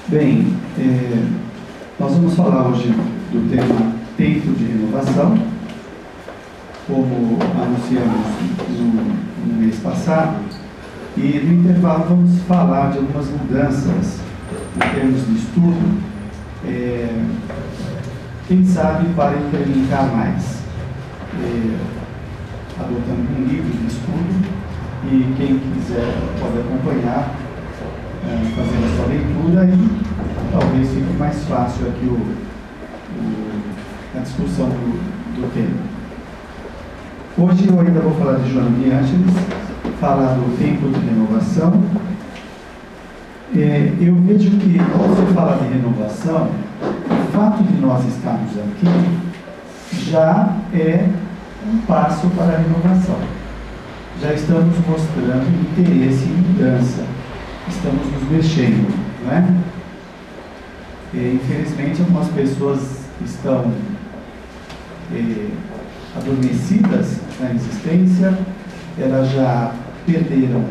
Bem, nós vamos falar hoje do tema tempo de renovação, como anunciamos no mês passado, e no intervalo vamos falar de algumas mudanças em termos de estudo, quem sabe para implementar mais, adotando um livro de estudo, e quem quiser pode acompanhar, fazendo a sua leitura, e talvez fique mais fácil aqui a discussão do tema. Hoje eu ainda vou falar de Joana de Ângeles, falar do tempo de renovação. Eu vejo que, ao você falar de renovação, o fato de nós estarmos aqui já é um passo para a renovação. Já estamos mostrando interesse em mudança, estamos nos mexendo, não é? Infelizmente, algumas pessoas estão adormecidas na existência, elas já perderam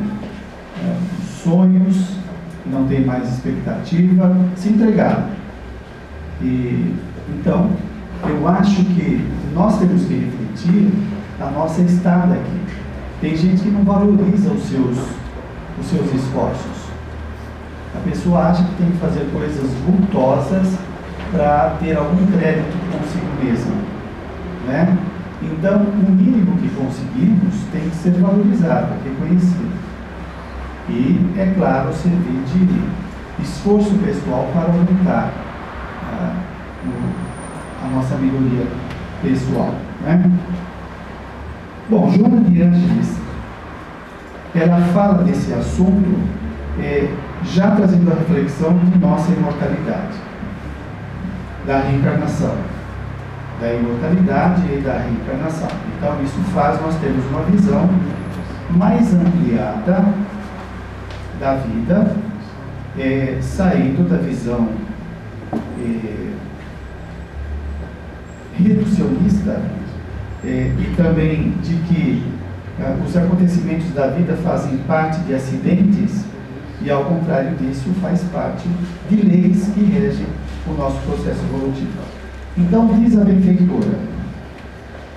os sonhos, não têm mais expectativa, se entregaram. Então, eu acho que nós temos que refletir a nossa estada aqui. Tem gente que não valoriza os seus esforços. A pessoa acha que tem que fazer coisas vultosas para ter algum crédito consigo mesma, né? Então, o mínimo que conseguimos tem que ser valorizado, reconhecido. E, é claro, servir de esforço pessoal para aumentar a nossa melhoria pessoal, né? Bom, Joana de Ângeles, ela fala desse assunto já trazendo a reflexão de nossa imortalidade, da reencarnação, da imortalidade e da reencarnação. Então, isso faz nós termos uma visão mais ampliada da vida, saindo da visão reducionista e também de que os acontecimentos da vida fazem parte de acidentes e, ao contrário disso, faz parte de leis que regem o nosso processo evolutivo. Então, diz a benfeitora,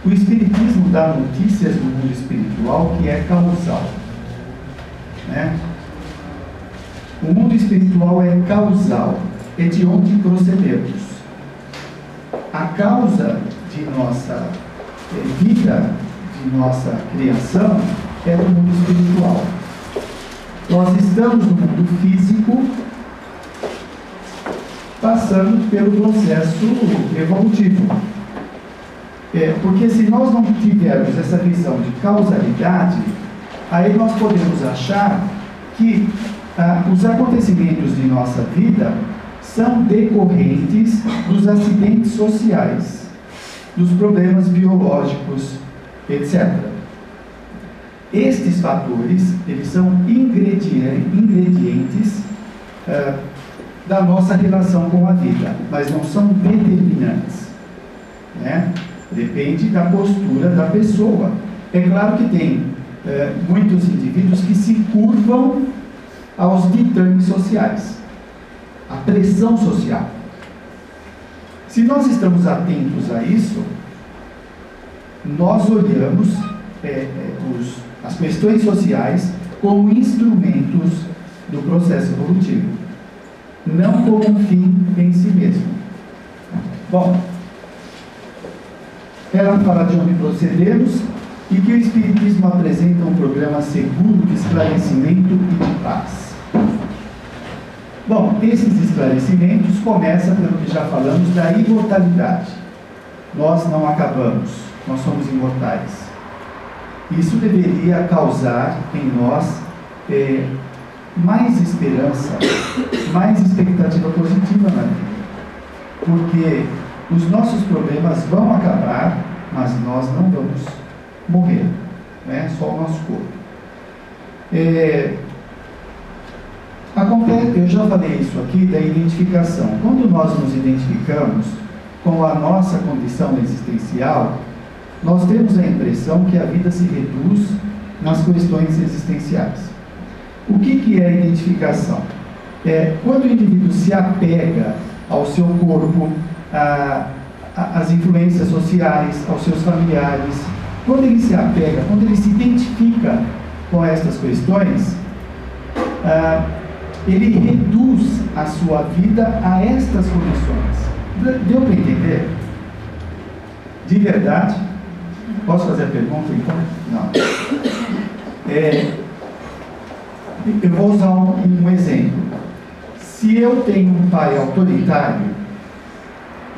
o Espiritismo dá notícias do mundo espiritual que é causal, né? O mundo espiritual é causal, é de onde procedemos. A causa de nossa vida, de nossa criação, é do mundo espiritual. Nós estamos no mundo físico, passando pelo processo evolutivo. Porque se nós não tivermos essa visão de causalidade, aí nós podemos achar que os acontecimentos de nossa vida são decorrentes dos acidentes sociais, dos problemas biológicos, etc. Estes fatores, eles são ingredientes da nossa relação com a vida, mas não são determinantes, né? Depende da postura da pessoa. É claro que tem muitos indivíduos que se curvam aos ditames sociais, à pressão social. Se nós estamos atentos a isso, nós olhamos as questões sociais como instrumentos do processo evolutivo, não como um fim em si mesmo. Bom, ela fala de onde procedemos e que o Espiritismo apresenta um programa seguro de esclarecimento e de paz. Bom, esses esclarecimentos começam pelo que já falamos da imortalidade. Nós não acabamos, nós somos imortais. Isso deveria causar em nós mais esperança, mais expectativa positiva na vida. Porque os nossos problemas vão acabar, mas nós não vamos morrer, né? Só o nosso corpo. Eu já falei isso aqui da identificação. Quando nós nos identificamos com a nossa condição existencial, nós temos a impressão que a vida se reduz nas questões existenciais. O que é a identificação? Quando o indivíduo se apega ao seu corpo, às influências sociais, aos seus familiares, quando ele se apega, quando ele se identifica com estas questões, ele reduz a sua vida a estas condições. Deu para entender? De verdade? Posso fazer a pergunta então? Não. Eu vou usar um exemplo. Se eu tenho um pai autoritário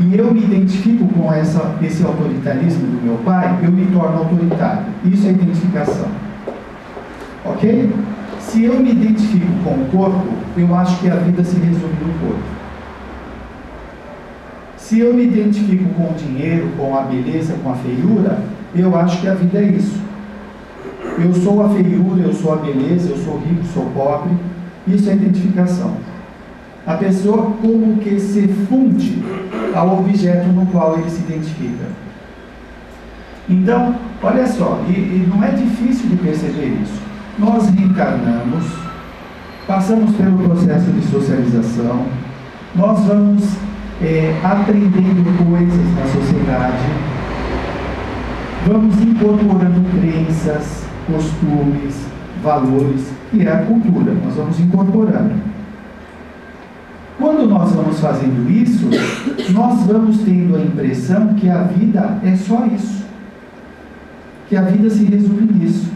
e eu me identifico com esse autoritarismo do meu pai, eu me torno autoritário. Isso é identificação. Ok? Se eu me identifico com o corpo, eu acho que a vida se resume no corpo. Se eu me identifico com o dinheiro, com a beleza, com a feiura, eu acho que a vida é isso. Eu sou a feiura, eu sou a beleza, eu sou rico, sou pobre. Isso é identificação. A pessoa como que se funde ao objeto no qual ele se identifica. Então, olha só, e não é difícil de perceber isso. Nós reencarnamos, passamos pelo processo de socialização, nós vamos aprendendo coisas na sociedade, vamos incorporando crenças, costumes, valores, que é a cultura, nós vamos incorporando. Quando nós vamos fazendo isso, nós vamos tendo a impressão que a vida é só isso, que a vida se resume nisso,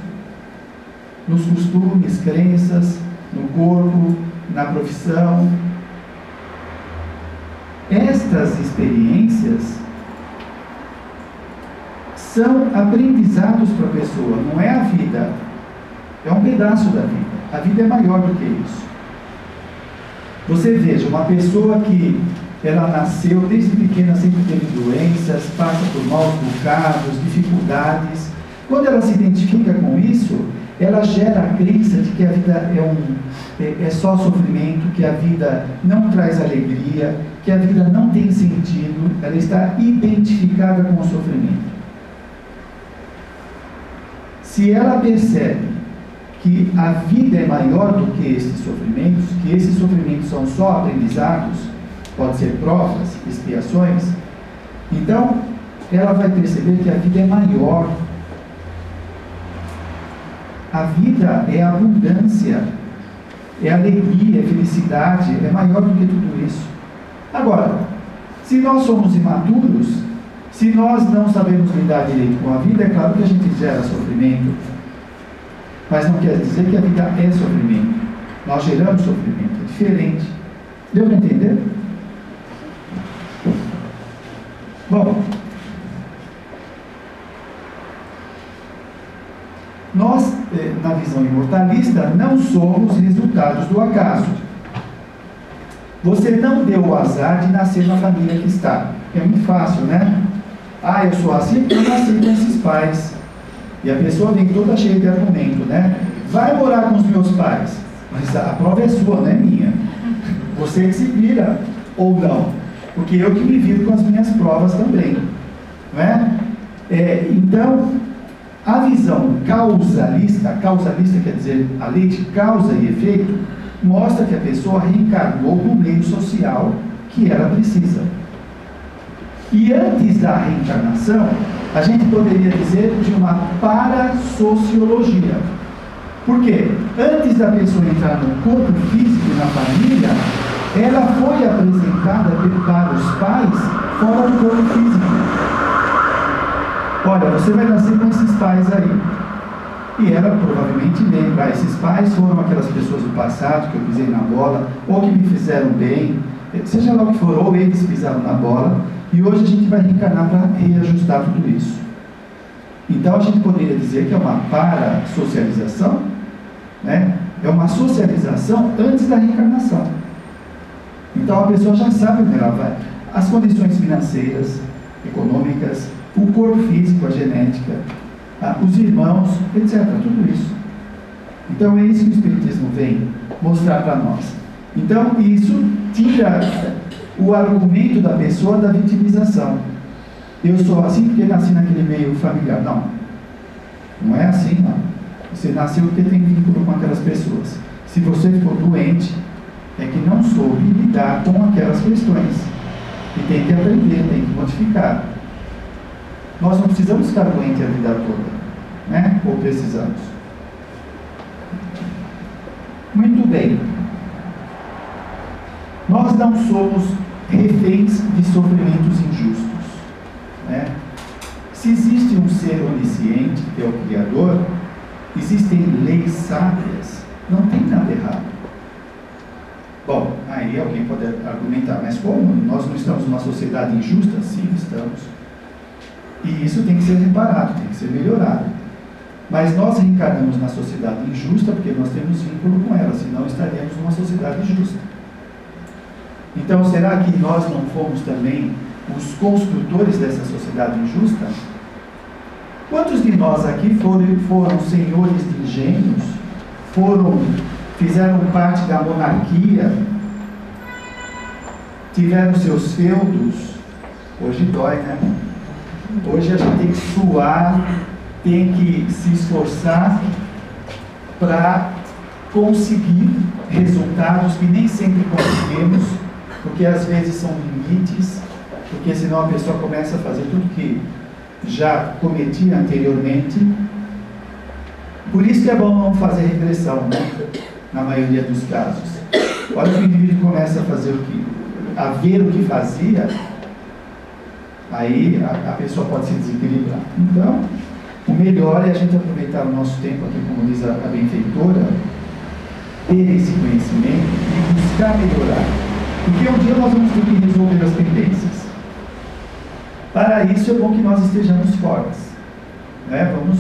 nos costumes, crenças, no corpo, na profissão. Estas experiências são aprendizados para a pessoa, não é a vida, é um pedaço da vida. A vida é maior do que isso. Você veja, uma pessoa que ela nasceu desde pequena, sempre teve doenças, passa por maus bocados, dificuldades. Quando ela se identifica com isso, ela gera a crença de que a vida é só sofrimento, que a vida não traz alegria, que a vida não tem sentido. Ela está identificada com o sofrimento. Se ela percebe que a vida é maior do que esses sofrimentos, que esses sofrimentos são só aprendizados, pode ser provas, expiações, então ela vai perceber que a vida é maior. A vida é abundância, é alegria, é felicidade, é maior do que tudo isso. Agora, se nós somos imaturos, se nós não sabemos lidar direito com a vida, é claro que a gente gera sofrimento, mas não quer dizer que a vida é sofrimento. Nós geramos sofrimento, é diferente. Deu para entender? Bom, nós, na visão imortalista, não somos resultados do acaso. Você não deu o azar de nascer na família que está. É muito fácil, né? Ah, eu sou assim porque eu nasci com esses pais. E a pessoa vem toda cheia de argumento, né? Vai morar com os meus pais. Mas a prova é sua, não é minha. Você que se vira ou não. Porque eu que me viro com as minhas provas também. Não é? Então, a visão causalista quer dizer a lei de causa e efeito, mostra que a pessoa reencarnou no meio social que ela precisa. E antes da reencarnação, a gente poderia dizer de uma parasociologia. Por quê? Antes da pessoa entrar no corpo físico e na família, ela foi apresentada para os pais fora do corpo físico. Olha, você vai nascer com esses pais aí. E ela provavelmente lembra, esses pais foram aquelas pessoas do passado que eu pisei na bola, ou que me fizeram bem, seja lá o que for, ou eles pisaram na bola, e hoje a gente vai reencarnar para reajustar tudo isso. Então a gente poderia dizer que é uma parasocialização, né? É uma socialização antes da reencarnação. Então a pessoa já sabe onde ela vai. As condições financeiras, econômicas, o corpo físico, a genética, os irmãos, etc. Tudo isso. Então é isso que o Espiritismo vem mostrar para nós. Então isso tira o argumento da pessoa da vitimização. Eu sou assim porque nasci naquele meio familiar. Não. Não é assim, não. Você nasceu porque tem vínculo com aquelas pessoas. Se você ficou doente, é que não soube lidar com aquelas questões. E tem que aprender, tem que modificar. Nós não precisamos ficar doentes a vida toda, né? Ou precisamos? Muito bem. Nós não somos reféns de sofrimentos injustos, né? Se existe um ser onisciente, que é o Criador, existem leis sábias, não tem nada errado. Bom, aí alguém pode argumentar, mas como nós não estamos numa sociedade injusta? Sim, estamos. E isso tem que ser reparado, tem que ser melhorado. Mas nós reencarnamos na sociedade injusta porque nós temos vínculo com ela, senão estaríamos numa sociedade justa. Então, será que nós não fomos também os construtores dessa sociedade injusta? Quantos de nós aqui foram senhores de engenhos, fizeram parte da monarquia, tiveram seus feudos? Hoje dói, né? Hoje a gente tem que suar, tem que se esforçar para conseguir resultados que nem sempre conseguimos, porque às vezes são limites, porque senão a pessoa começa a fazer tudo que já cometia anteriormente. Por isso que é bom não fazer regressão, né? Na maioria dos casos. Olha que o indivíduo começa a ver o que fazia, aí a pessoa pode se desequilibrar. Então, o melhor é a gente aproveitar o nosso tempo aqui, como diz a benfeitora, ter esse conhecimento e buscar melhorar. Porque um dia nós vamos ter que resolver as pendências. Para isso é bom que nós estejamos fortes, né? Vamos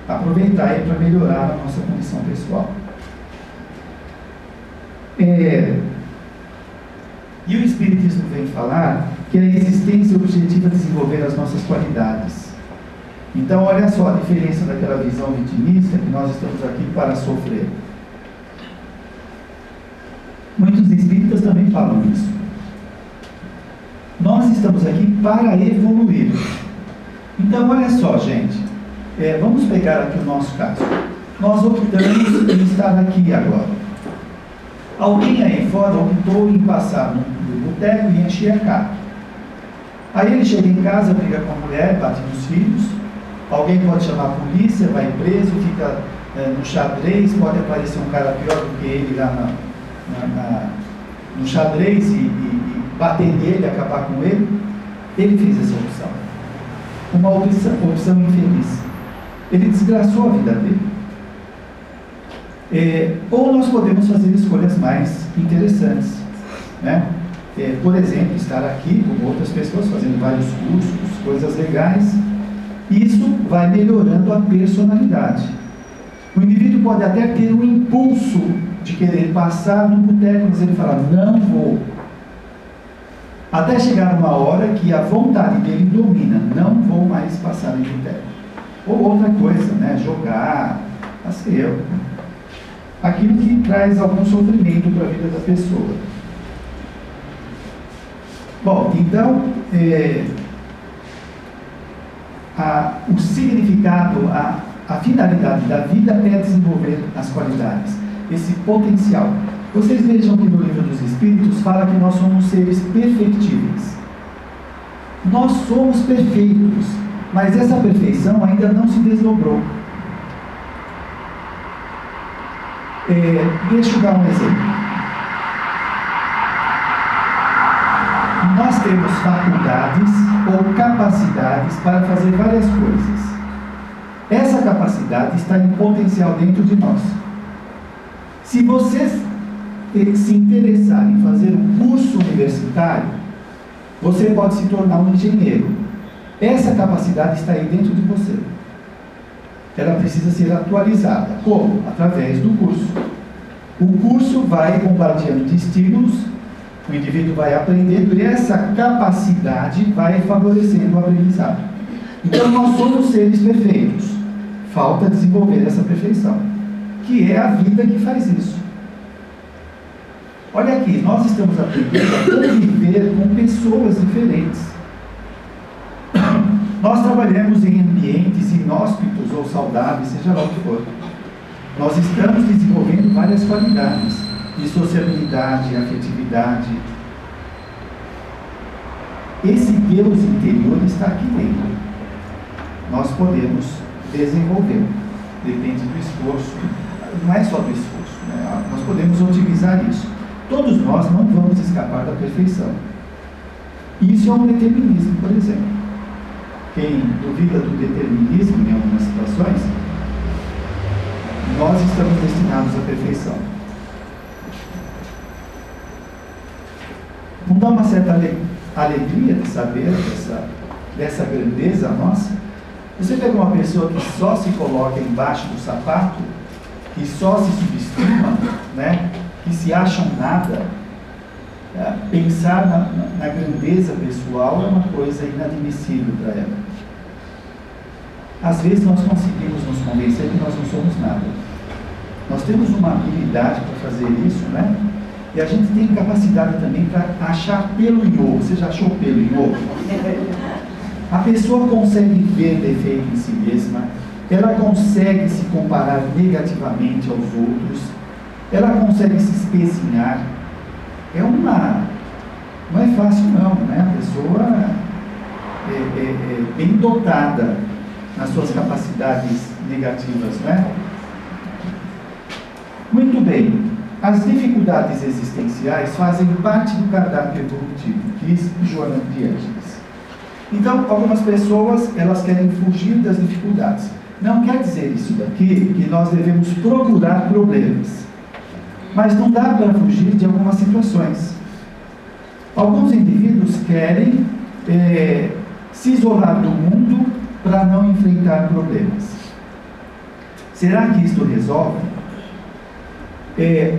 aproveitar aí para melhorar a nossa condição pessoal. E o Espiritismo vem falar que a existência objetiva é desenvolver as nossas qualidades. Então, olha só a diferença daquela visão vitimista, que nós estamos aqui para sofrer. Muitos espíritas também falam isso. Nós estamos aqui para evoluir. Então, olha só, gente. Vamos pegar aqui o nosso caso. Nós optamos em estar aqui agora. Alguém aí fora optou em passar no boteco e encher a cara. Aí ele chega em casa, briga com a mulher, bate nos filhos. Alguém pode chamar a polícia, vai preso, fica no xadrez. Pode aparecer um cara pior do que ele lá no xadrez e bater nele, acabar com ele. Ele fez essa opção. Uma opção infeliz. Ele desgraçou a vida dele. Ou nós podemos fazer escolhas mais interessantes, né? Por exemplo, estar aqui com outras pessoas, fazendo vários cursos, coisas legais. Isso vai melhorando a personalidade. O indivíduo pode até ter um impulso de querer passar no boteco, mas ele fala, não vou. Até chegar uma hora que a vontade dele domina, não vou mais passar no boteco. Ou outra coisa, né? Jogar, aquilo que traz algum sofrimento para a vida da pessoa. Bom, então, o significado, a finalidade da vida é desenvolver as qualidades, esse potencial. Vocês vejam que no Livro dos Espíritos fala que nós somos seres perfectíveis. Nós somos perfeitos, mas essa perfeição ainda não se desdobrou. Deixa eu dar um exemplo. Nós temos faculdades ou capacidades para fazer várias coisas. Essa capacidade está em potencial dentro de nós. Se você se interessar em fazer um curso universitário, você pode se tornar um engenheiro. Essa capacidade está aí dentro de você. Ela precisa ser atualizada. Como? Através do curso. O curso vai bombardeando de estímulos, o indivíduo vai aprendendo e essa capacidade vai favorecendo o aprendizado. Então nós somos seres perfeitos. Falta desenvolver essa perfeição, que é a vida que faz isso. Olha aqui, nós estamos aprendendo a conviver com pessoas diferentes. Nós trabalhamos em ambientes inóspitos ou saudáveis, seja lá o que for. Nós estamos desenvolvendo várias qualidades. de sociabilidade, afetividade. Esse Deus interior está aqui dentro. Nós podemos desenvolvê-lo. Depende do esforço. Não é só do esforço, né? Nós podemos otimizar isso. Todos nós não vamos escapar da perfeição. Isso é um determinismo, por exemplo. Quem duvida do determinismo em algumas situações, nós estamos destinados à perfeição. Não dá uma certa alegria de saber dessa grandeza nossa? Você pega uma pessoa que só se coloca embaixo do sapato, que só se subestima, né? Que se acha um nada, pensar na grandeza pessoal é uma coisa inadmissível para ela. Às vezes nós conseguimos nos convencer que nós não somos nada. Nós temos uma habilidade para fazer isso, né? E a gente tem capacidade também para achar pelo em ovo. Você já achou pelo em ovo? A pessoa consegue ver defeito em si mesma, ela consegue se comparar negativamente aos outros, ela consegue se espezinhar. Não é fácil não, né? A pessoa é bem dotada nas suas capacidades negativas, né? Muito bem. As dificuldades existenciais fazem parte do cardápio evolutivo, diz Joana de Ângeles. Então, algumas pessoas, elas querem fugir das dificuldades. Não quer dizer isso daqui que nós devemos procurar problemas. Mas não dá para fugir de algumas situações. Alguns indivíduos querem se isolar do mundo para não enfrentar problemas. Será que isto resolve?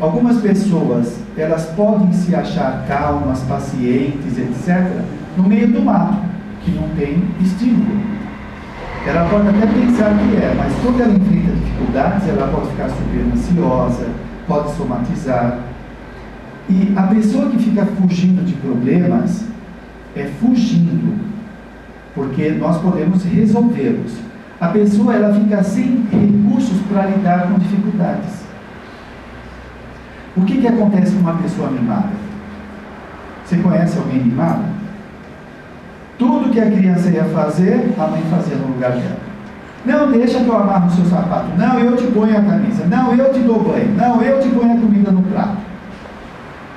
Algumas pessoas, elas podem se achar calmas, pacientes, etc., no meio do mato, que não tem estímulo. Ela pode até pensar que mas quando ela enfrenta dificuldades, ela pode ficar super ansiosa, pode somatizar. E a pessoa que fica fugindo de problemas, fugindo, porque nós podemos resolvê-los. A pessoa, ela fica sem recursos para lidar com dificuldades. O que acontece com uma pessoa mimada? Você conhece alguém mimado? Tudo que a criança ia fazer, a mãe fazia no lugar dela. Não, deixa que eu amarro o seu sapato. Não, eu te ponho a camisa. Não, eu te dou banho. Não, eu te ponho a comida no prato.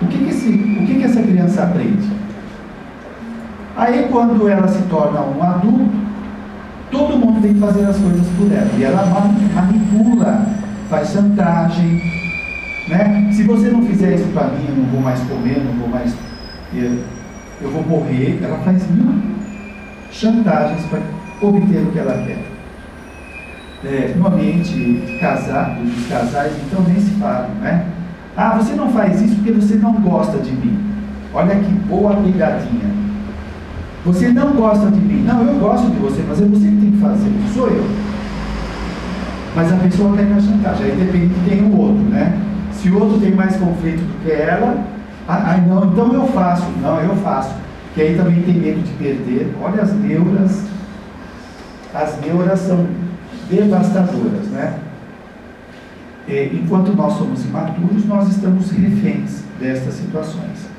O que essa criança aprende? Aí, quando ela se torna um adulto, todo mundo tem que fazer as coisas por ela. E ela manipula, faz chantagem, né? Se você não fizer isso para mim, eu não vou mais comer, não vou mais... Eu vou morrer. Ela faz mil chantagens para obter o que ela quer. No ambiente de casado, dos casais, então nem se fala, né? Ah, você não faz isso porque você não gosta de mim. Olha que boa pegadinha. Você não gosta de mim. Não, eu gosto de você, mas é você que tem que fazer, não sou eu. Mas a pessoa quer na chantagem, aí depende de quem o outro, né? Se o outro tem mais conflito do que ela, não, então eu faço. Não, eu faço. Que aí também tem medo de perder. Olha as neuras são devastadoras, né? Enquanto nós somos imaturos, nós estamos reféns destas situações.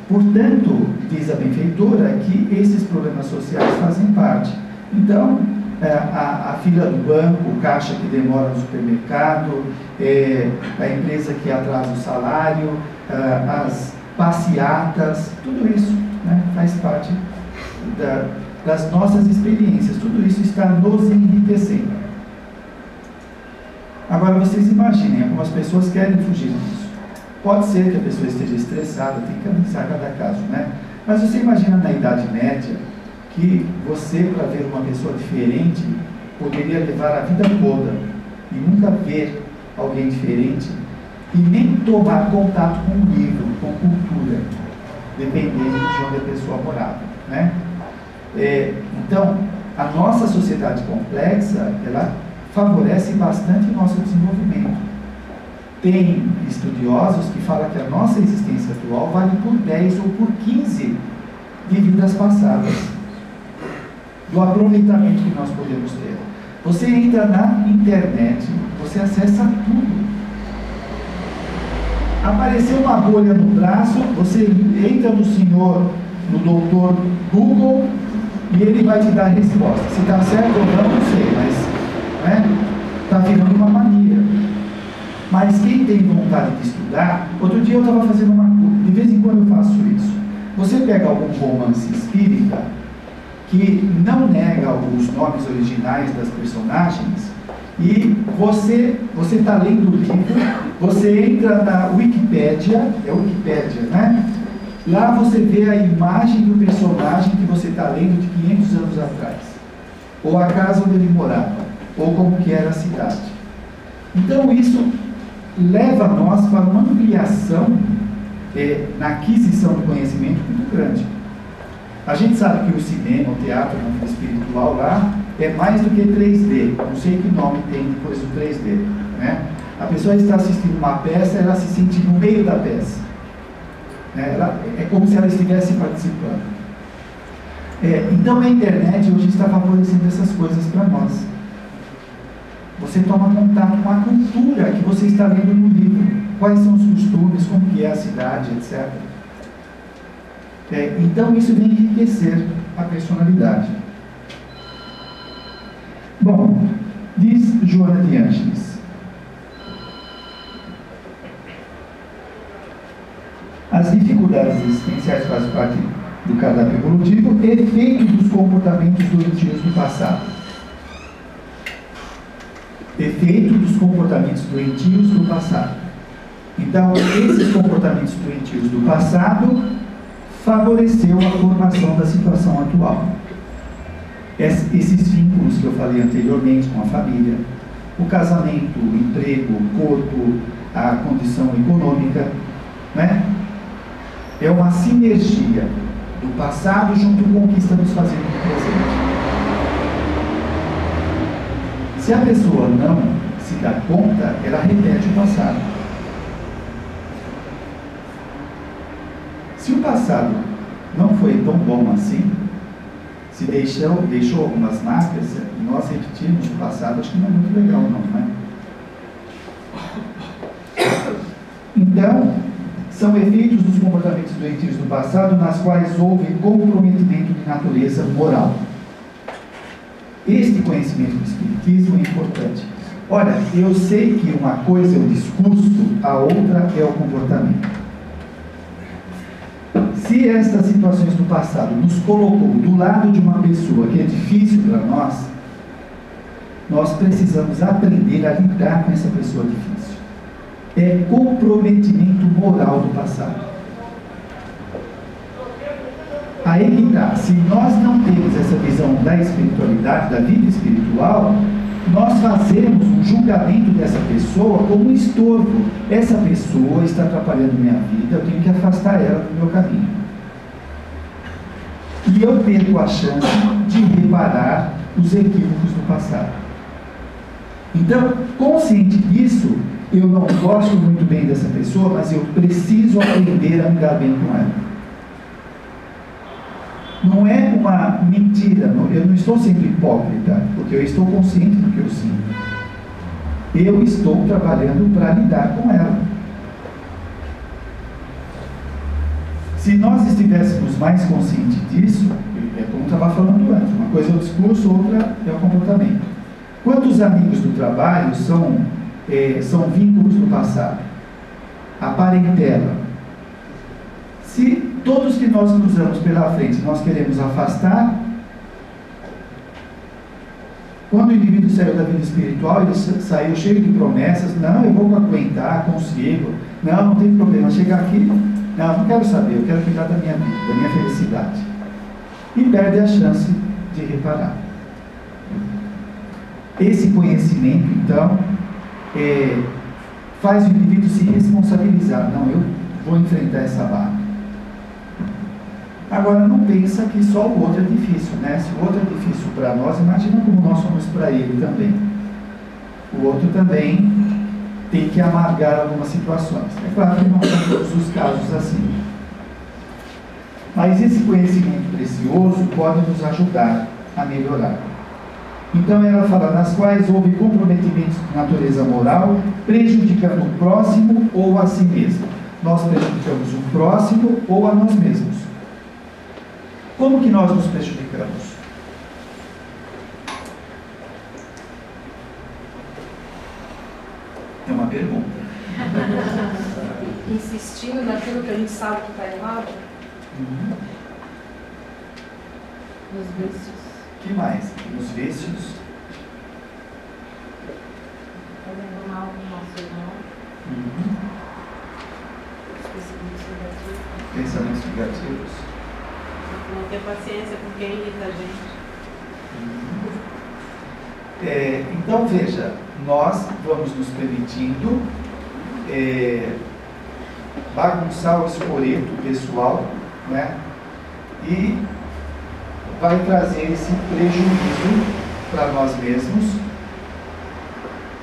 Portanto, diz a benfeitora que esses problemas sociais fazem parte. Então, a fila do banco, o caixa que demora no supermercado, a empresa que atrasa o salário, as passeatas, tudo isso, né, faz parte das nossas experiências. Tudo isso está nos enriquecendo. Agora, vocês imaginem, algumas pessoas querem fugir disso. Pode ser que a pessoa esteja estressada, tem que analisar cada caso, né? Mas você imagina na Idade Média que você, para ver uma pessoa diferente, poderia levar a vida toda e nunca ver alguém diferente e nem tomar contato com um livro, com cultura, dependendo de onde a pessoa morava, né? Então, a nossa sociedade complexa, ela favorece bastante o nosso desenvolvimento. Tem estudiosos que falam que a nossa existência atual vale por 10 ou por 15 de vidas passadas, do aproveitamento que nós podemos ter. Você entra na internet, você acessa tudo. Apareceu uma bolha no braço, você entra no senhor, no doutor Google, e ele vai te dar a resposta. Se está certo ou não sei, mas está virando uma mania. Mas quem tem vontade de estudar, outro dia eu estava fazendo uma coisa, de vez em quando eu faço isso. Você pega algum romance espírita que não nega os nomes originais das personagens e você está lendo o livro, você entra na Wikipédia, é Wikipédia, né? Lá você vê a imagem do personagem que você está lendo de 500 anos atrás, ou a casa onde ele morava, ou como que era a cidade. Então isso leva nós para uma ampliação na aquisição do conhecimento muito grande. A gente sabe que o cinema, o teatro, a vida espiritual lá é mais do que 3D. Não sei que nome tem depois do 3D, né? A pessoa está assistindo uma peça, ela se sente no meio da peça. É como se ela estivesse participando. Então a internet hoje está favorecendo essas coisas para nós. Você toma contato com a cultura que você está lendo no livro. Quais são os costumes, como que é a cidade, etc. Então isso vem enriquecer a personalidade. Bom, diz Joana de Ângeles: as dificuldades existenciais fazem parte do cardápio evolutivo, efeito dos comportamentos doentios do passado. Efeito dos comportamentos doentios do passado. Então, esses comportamentos doentios do passado favoreceu a formação da situação atual. Esses vínculos que eu falei anteriormente com a família, o casamento, o emprego, o corpo, a condição econômica, né? É uma sinergia do passado junto com o que estamos fazendo no presente. Se a pessoa não se dá conta, ela repete o passado. Se o passado não foi tão bom assim, se deixou algumas marcas, e nós repetimos o passado, acho que não é muito legal não, né? Então, são efeitos dos comportamentos doentios do passado, nas quais houve comprometimento de natureza moral. Este conhecimento do Espiritismo é importante. Olha, eu sei que uma coisa é o discurso, a outra é o comportamento. Se estas situações do passado nos colocou do lado de uma pessoa que é difícil para nós, nós precisamos aprender a lidar com essa pessoa difícil. É comprometimento moral do passado. Aí que está, se nós não temos essa visão da espiritualidade, da vida espiritual, nós fazemos um julgamento dessa pessoa como um estorvo. Essa pessoa está atrapalhando minha vida, eu tenho que afastar ela do meu caminho. E eu perco a chance de reparar os equívocos do passado. Então, consciente disso, eu não gosto muito bem dessa pessoa, mas eu preciso aprender a me dar bem com ela. Não é uma mentira, eu não estou sendo hipócrita, porque eu estou consciente do que eu sinto. Eu estou trabalhando para lidar com ela. Se nós estivéssemos mais conscientes disso, é como eu estava falando antes, uma coisa é o discurso, outra é o comportamento. Quantos amigos do trabalho são vínculos do passado? A parentela. Se todos que nós cruzamos pela frente nós queremos afastar, quando o indivíduo saiu da vida espiritual, ele saiu cheio de promessas: não, eu vou aguentar, consigo, não tem problema, chegar aqui, não quero saber, eu quero cuidar da minha vida, da minha felicidade. E perde a chance de reparar. Esse conhecimento, então, faz o indivíduo se responsabilizar. Não, eu vou enfrentar essa barra. Agora, não pensa que só o outro é difícil, né? Se o outro é difícil para nós, imagina como nós somos para ele também. O outro também tem que amargar algumas situações. É claro que não são todos os casos assim. Mas esse conhecimento precioso pode nos ajudar a melhorar. Então ela fala, nas quais houve comprometimentos de natureza moral, prejudicando o próximo ou a si mesmo. Nós prejudicamos o próximo ou a nós mesmos. Como que nós nos prejudicamos? É uma pergunta. Insistindo naquilo que a gente sabe que está errado? Nos vícios. Que mais? Nos vícios. Fazendo mal no nosso irmão. Pensamentos negativos. Não ter paciência com quem irrita a gente. Então veja, nós vamos nos permitindo bagunçar o esporeto pessoal, né? E vai trazer esse prejuízo para nós mesmos.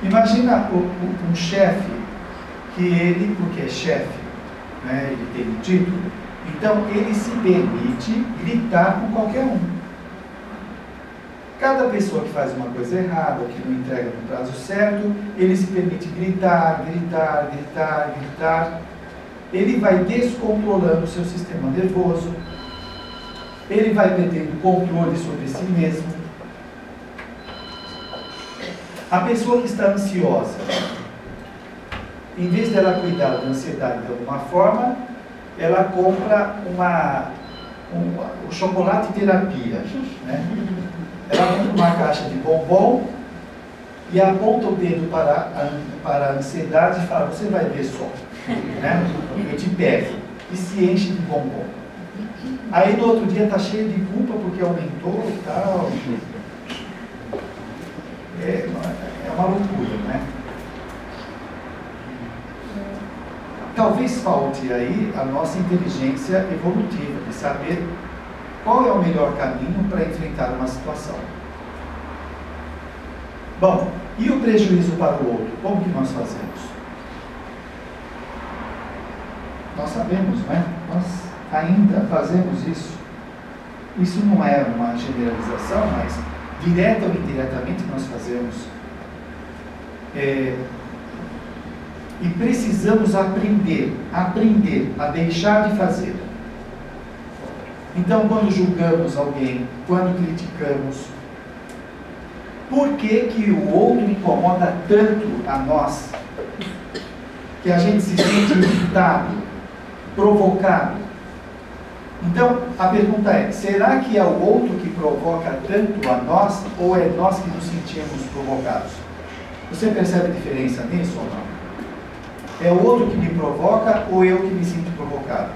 Imagina um chefe que ele, porque é chefe, né, ele tem um título, então ele se permite gritar com qualquer um. Cada pessoa que faz uma coisa errada, que não entrega no prazo certo, ele se permite gritar, gritar, gritar, gritar. Ele vai descontrolando o seu sistema nervoso, ele vai perdendo controle sobre si mesmo. A pessoa que está ansiosa, em vez dela cuidar da ansiedade de alguma forma, ela compra o chocolate terapia, né? Ela compra uma caixa de bombom e aponta o dedo para a ansiedade e fala, você vai ver só, né? Eu te pego, e se enche de bombom. Aí no outro dia está cheio de culpa porque aumentou e tal. É uma loucura, né? Talvez falte aí a nossa inteligência evolutiva de saber qual é o melhor caminho para enfrentar uma situação. Bom, e o prejuízo para o outro? Como que nós fazemos? Nós sabemos, né? Nós ainda fazemos isso. Isso não é uma generalização, mas direta ou indiretamente nós fazemos. E precisamos aprender a deixar de fazer. Então, quando julgamos alguém, quando criticamos, por que o outro incomoda tanto a nós, que a gente se sente irritado, provocado? Então, a pergunta é, será que é o outro que provoca tanto a nós, ou é nós que nos sentimos provocados? Você percebe a diferença nisso ou não? É o outro que me provoca ou eu que me sinto provocado?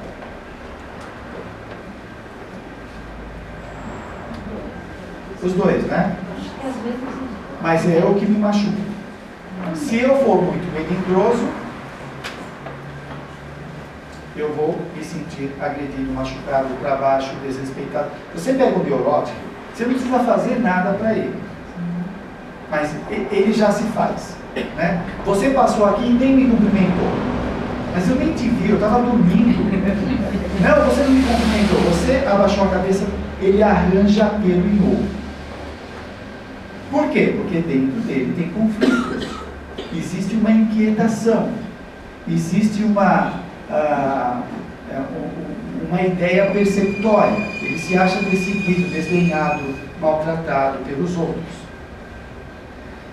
Os dois, né? Mas é eu que me machuco. Se eu for muito melindroso, eu vou me sentir agredido, machucado, para baixo, desrespeitado. Você pega o neurótico, você não precisa fazer nada para ele. Mas ele já se faz, né? Você passou aqui e nem me cumprimentou. Mas eu nem te vi, eu estava dormindo. Não, você não me cumprimentou. Você abaixou a cabeça, ele arranja pelo em ovo. Por quê? Porque dentro dele tem conflitos. Existe uma inquietação. Existe uma ideia perceptória. Ele se acha perseguido, desdenhado, maltratado pelos outros.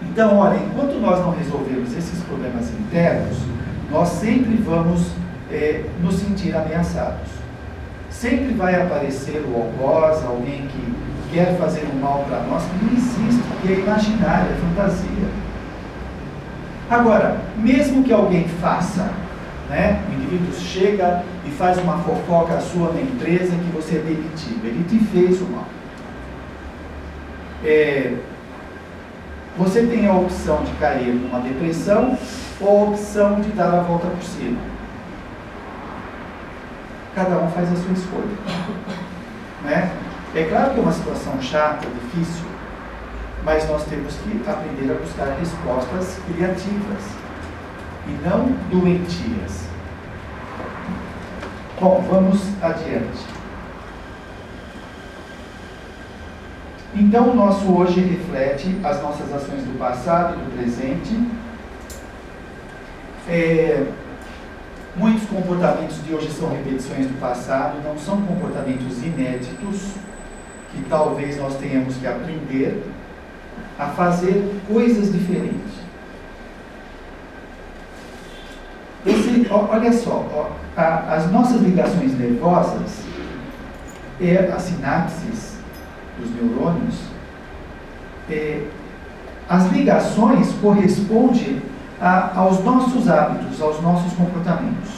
Então, olha, enquanto nós não resolvermos esses problemas internos, nós sempre vamos nos sentir ameaçados. Sempre vai aparecer o algoz, alguém que quer fazer um mal para nós, que não existe, que é imaginário, é fantasia. Agora, mesmo que alguém faça, né, o indivíduo chega e faz uma fofoca sua na empresa que você é demitido, ele te fez o mal. Você tem a opção de cair numa depressão ou a opção de dar a volta por cima. Cada um faz a sua escolha, né? É claro que é uma situação chata, difícil, mas nós temos que aprender a buscar respostas criativas e não doentias. Bom, vamos adiante. Então o nosso hoje reflete as nossas ações do passado e do presente. Muitos comportamentos de hoje são repetições do passado, não são comportamentos inéditos, que talvez nós tenhamos que aprender a fazer coisas diferentes. Olha só, as nossas ligações nervosas, as sinapses dos neurônios, as ligações correspondem aos nossos hábitos, aos nossos comportamentos.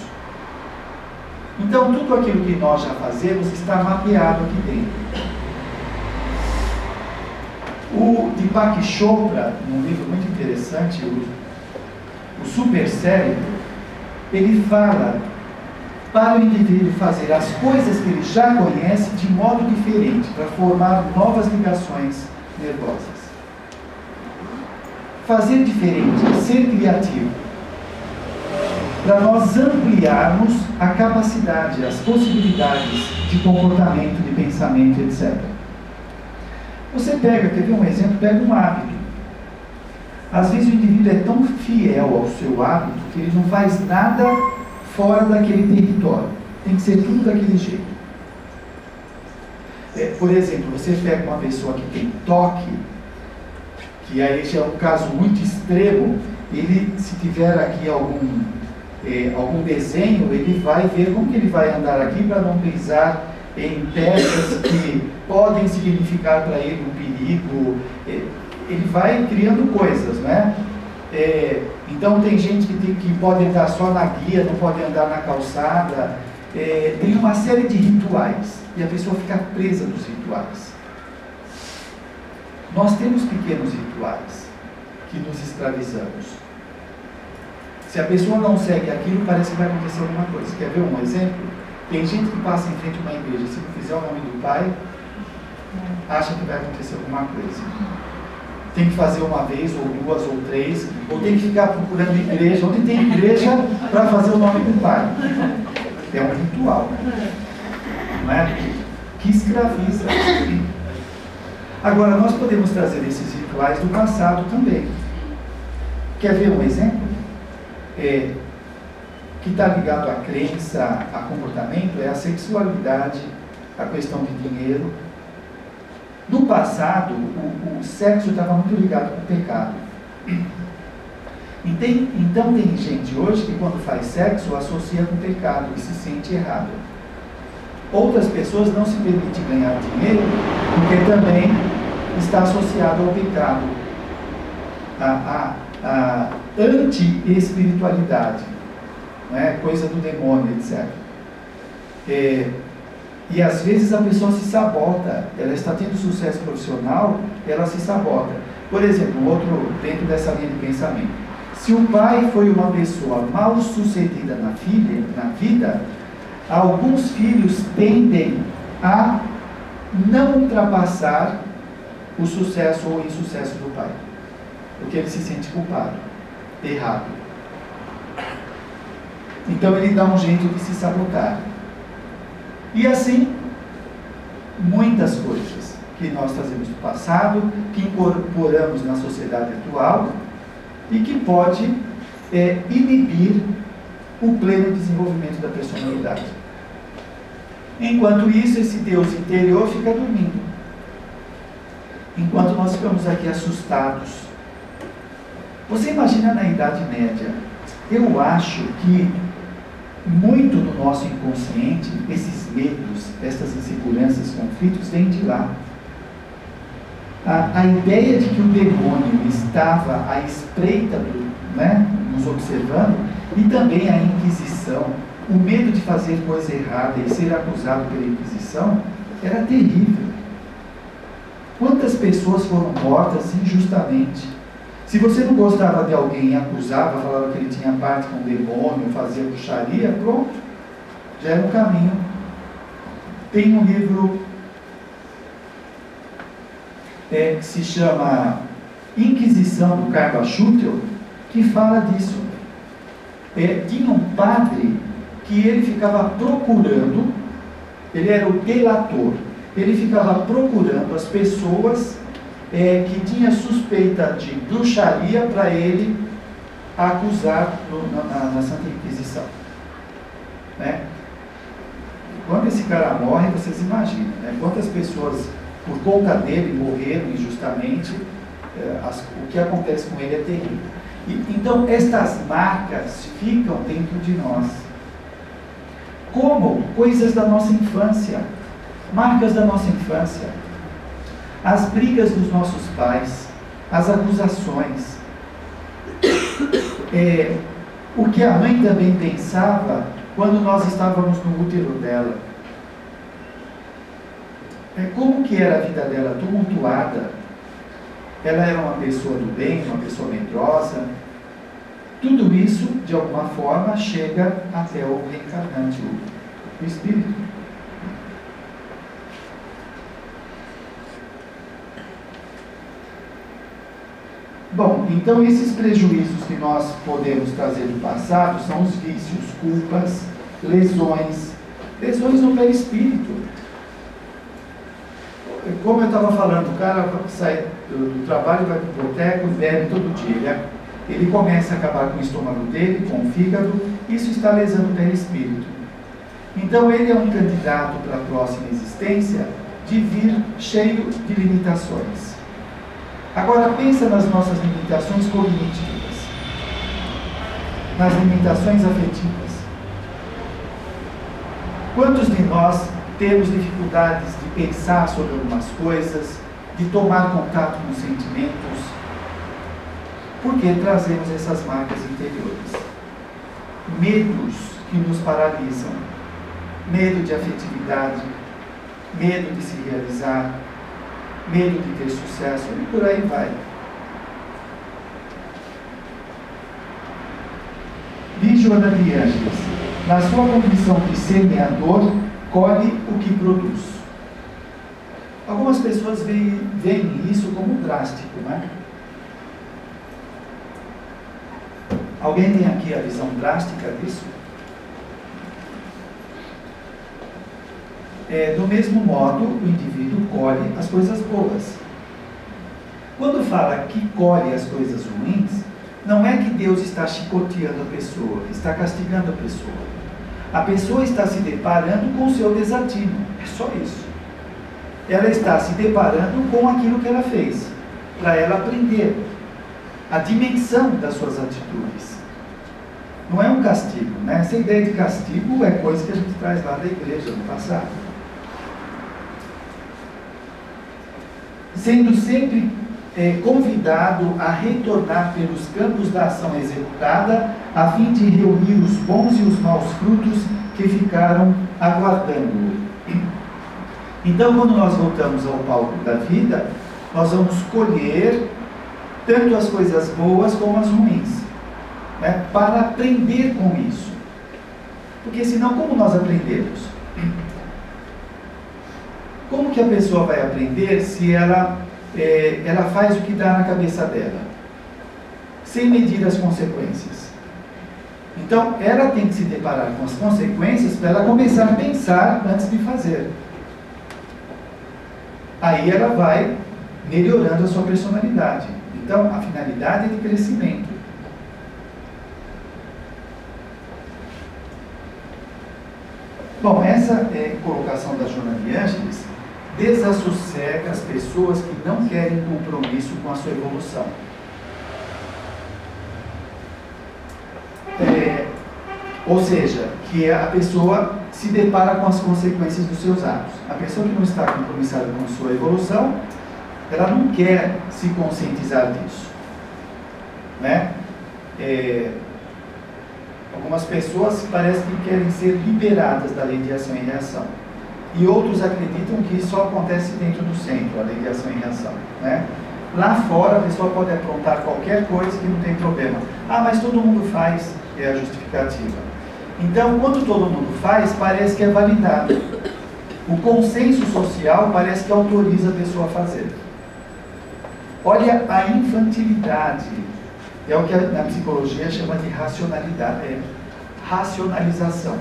Então, tudo aquilo que nós já fazemos está mapeado aqui dentro. O Deepak Chopra, num livro muito interessante, o Super Cérebro, ele fala para o indivíduo fazer as coisas que ele já conhece de modo diferente, para formar novas ligações nervosas. Fazer diferente, ser criativo, para nós ampliarmos a capacidade, as possibilidades de comportamento, de pensamento, etc. Você quer ver um exemplo? Pega um hábito. Às vezes o indivíduo é tão fiel ao seu hábito que ele não faz nada fora daquele território. Tem que ser tudo daquele jeito. Por exemplo, você pega uma pessoa que tem toque, que aí já é um caso muito extremo, ele, se tiver aqui algum desenho, ele vai ver como que ele vai andar aqui para não pisar em peças que podem significar para ele um perigo. Ele vai criando coisas, né? Então tem gente que pode andar só na guia, não pode andar na calçada. Tem uma série de rituais e a pessoa fica presa nos rituais. Nós temos pequenos rituais que nos escravizamos. Se a pessoa não segue aquilo, parece que vai acontecer alguma coisa. Quer ver um exemplo? Tem gente que passa em frente a uma igreja, se não fizer o nome do Pai, acha que vai acontecer alguma coisa. Tem que fazer uma vez, ou duas, ou três, ou tem que ficar procurando igreja, onde tem igreja para fazer o nome do Pai. É um ritual, não é? Que escraviza. Agora, nós podemos trazer esses rituais do passado também. Quer ver um exemplo? Que está ligado à crença, a comportamento, é a sexualidade, a questão de dinheiro. No passado, o sexo estava muito ligado com o pecado. Então tem gente hoje que quando faz sexo associa com pecado e se sente errado. Outras pessoas não se permitem ganhar dinheiro porque também está associado ao pecado, a anti-espiritualidade, né? Coisa do demônio, etc. E às vezes a pessoa se sabota, ela está tendo sucesso profissional, ela se sabota. Por exemplo, outro dentro dessa linha de pensamento. Se o pai foi uma pessoa mal sucedida na vida, alguns filhos tendem a não ultrapassar o sucesso ou o insucesso do pai, porque ele se sente culpado, errado. Então ele dá um jeito de se sabotar. E assim, muitas coisas que nós trazemos do passado, que incorporamos na sociedade atual e que pode inibir o pleno desenvolvimento da personalidade. Enquanto isso, esse Deus interior fica dormindo. Enquanto nós ficamos aqui assustados. Você imagina na Idade Média? Eu acho que muito do nosso inconsciente, esses medos, essas inseguranças, conflitos, vêm de lá. A ideia de que o demônio estava à espreita, nos observando, e também a Inquisição, o medo de fazer coisa errada e ser acusado pela Inquisição, era terrível. Quantas pessoas foram mortas injustamente? Se você não gostava de alguém e acusava, falava que ele tinha parte com o demônio, fazia bruxaria, pronto, já era um caminho. Tem um livro que se chama Inquisição, do Karl Schutel, que fala disso. Tinha um padre que ele ficava procurando, ele era o delator, ele ficava procurando as pessoas que tinham suspeita de bruxaria para ele acusar na Santa Inquisição. Né? Quando esse cara morre, vocês imaginam, né? Quantas pessoas, por conta dele, morreram injustamente. O que acontece com ele é terrível. Então, estas marcas ficam dentro de nós. Como coisas da nossa infância, marcas da nossa infância, as brigas dos nossos pais, as acusações, o que a mãe também pensava quando nós estávamos no útero dela. Como que era a vida dela tumultuada? Ela era uma pessoa do bem, uma pessoa medrosa. Tudo isso, de alguma forma, chega até o reencarnante, o espírito. Bom, então esses prejuízos que nós podemos trazer do passado são os vícios, culpas, lesões no perispírito. Como eu estava falando, o cara sai do trabalho, vai para o boteco, bebe todo dia. Ele começa a acabar com o estômago dele, com o fígado, isso está lesando o perispírito. Então ele é um candidato para a próxima existência de vir cheio de limitações. Agora pensa nas nossas limitações cognitivas, nas limitações afetivas. Quantos de nós temos dificuldades de pensar sobre algumas coisas, de tomar contato com sentimentos, porque trazemos essas marcas interiores? Medos que nos paralisam, medo de afetividade, medo de se realizar, medo de ter sucesso, e por aí vai. Diz Joana de Ângeles, na sua condição de semeador, colhe o que produz. Algumas pessoas veem isso como drástico, né? Alguém tem aqui a visão drástica disso? Do mesmo modo, o indivíduo colhe as coisas boas. Quando fala que colhe as coisas ruins, não é que Deus está chicoteando a pessoa, está castigando a pessoa. A pessoa está se deparando com o seu desatino, é só isso. Ela está se deparando com aquilo que ela fez, para ela aprender a dimensão das suas atitudes. Não é um castigo, né? Essa ideia de castigo é coisa que a gente traz lá da igreja no passado. Sendo sempre convidado a retornar pelos campos da ação executada, a fim de reunir os bons e os maus frutos que ficaram aguardando-o. Então, quando nós voltamos ao palco da vida, nós vamos colher tanto as coisas boas como as ruins, né? Para aprender com isso. Porque senão, como nós aprendemos? Como que a pessoa vai aprender se ela faz o que dá na cabeça dela, sem medir as consequências? Então, ela tem que se deparar com as consequências para ela começar a pensar antes de fazer. Aí ela vai melhorando a sua personalidade. Então, a finalidade é de crescimento. Bom, essa colocação da Joana de Ângeles desassossega as pessoas que não querem compromisso com a sua evolução. Ou seja, que a pessoa se depara com as consequências dos seus atos. A pessoa que não está compromissada com a sua evolução, ela não quer se conscientizar disso, né? Algumas pessoas parecem que querem ser liberadas da lei de ação e reação. E outros acreditam que isso só acontece dentro do centro, a lei de ação e reação, né? Lá fora a pessoa pode aprontar qualquer coisa que não tem problema. Ah, mas todo mundo faz, é a justificativa. Então, quando todo mundo faz, parece que é validado. O consenso social parece que autoriza a pessoa a fazer. Olha a infantilidade. É o que na psicologia chama de racionalidade, racionalização.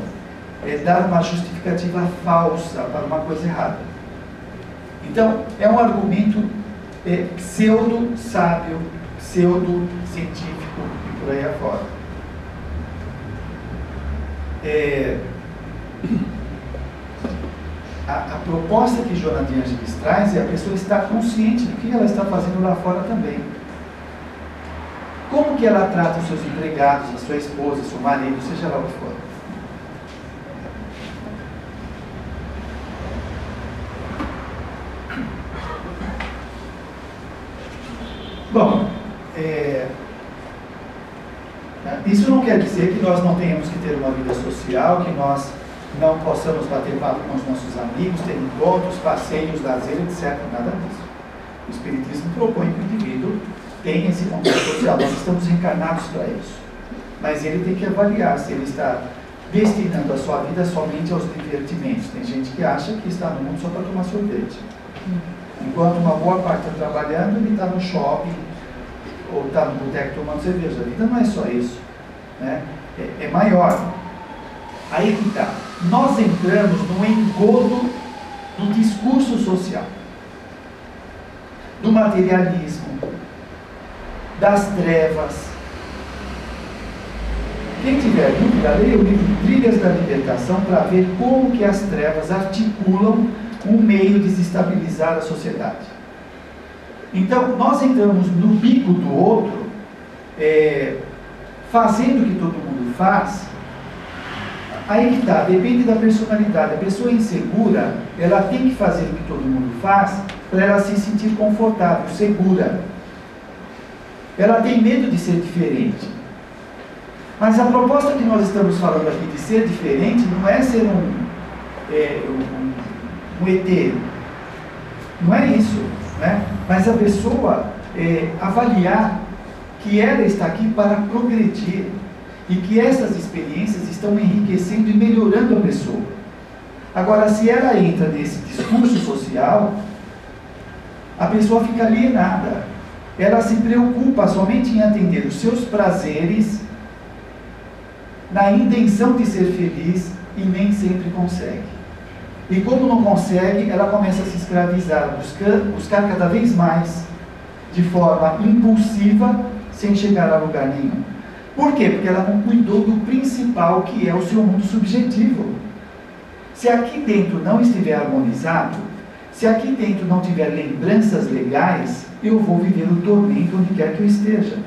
É dar uma justificativa falsa para uma coisa errada. Então, é um argumento pseudo-sábio, pseudo-científico e por aí afora. A proposta que Joana de Ângeles traz é a pessoa estar consciente do que ela está fazendo lá fora também. Como que ela trata os seus empregados, a sua esposa, seu marido, seja lá o que for. Bom, isso não quer dizer que nós não tenhamos que ter uma vida social, que nós não possamos bater papo com os nossos amigos, ter encontros, passeios, lazer, etc. Nada disso. O Espiritismo propõe que o indivíduo tenha esse contato social. Nós estamos encarnados para isso. Mas ele tem que avaliar se ele está destinando a sua vida somente aos divertimentos. Tem gente que acha que está no mundo só para tomar sorvete. Enquanto uma boa parte está trabalhando, ele está no shopping ou está no boteco tomando cerveja. A vida não é só isso, né? É maior. Aí que está. Nós entramos no engodo do discurso social, do materialismo, das trevas. Quem tiver dúvida, leia o livro Trilhas da Libertação para ver como que as trevas articulam um meio de desestabilizar a sociedade. Então, nós entramos no bico do outro, fazendo o que todo mundo faz. Aí que está, depende da personalidade. A pessoa insegura, ela tem que fazer o que todo mundo faz para ela se sentir confortável, segura. Ela tem medo de ser diferente. Mas a proposta que nós estamos falando aqui de ser diferente não é ser um ET. Não é isso, né? Mas a pessoa avaliar que ela está aqui para progredir e que essas experiências estão enriquecendo e melhorando a pessoa. Agora, se ela entra nesse discurso social, a pessoa fica alienada. Ela se preocupa somente em atender os seus prazeres, na intenção de ser feliz, e nem sempre consegue. E como não consegue, ela começa a se escravizar, buscar cada vez mais, de forma impulsiva, sem chegar a lugar nenhum. Por quê? Porque ela não cuidou do principal, que é o seu mundo subjetivo. Se aqui dentro não estiver harmonizado, se aqui dentro não tiver lembranças legais, eu vou viver o tormento onde quer que eu esteja.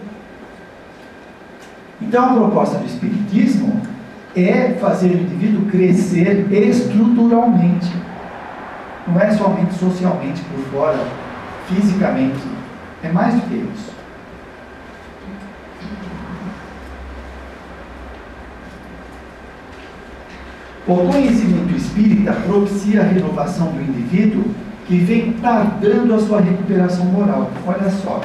Então a proposta do Espiritismo é fazer o indivíduo crescer estruturalmente. Não é somente socialmente por fora, fisicamente. É mais do que isso. O conhecimento espírita propicia a renovação do indivíduo que vem tardando a sua recuperação moral. Olha só,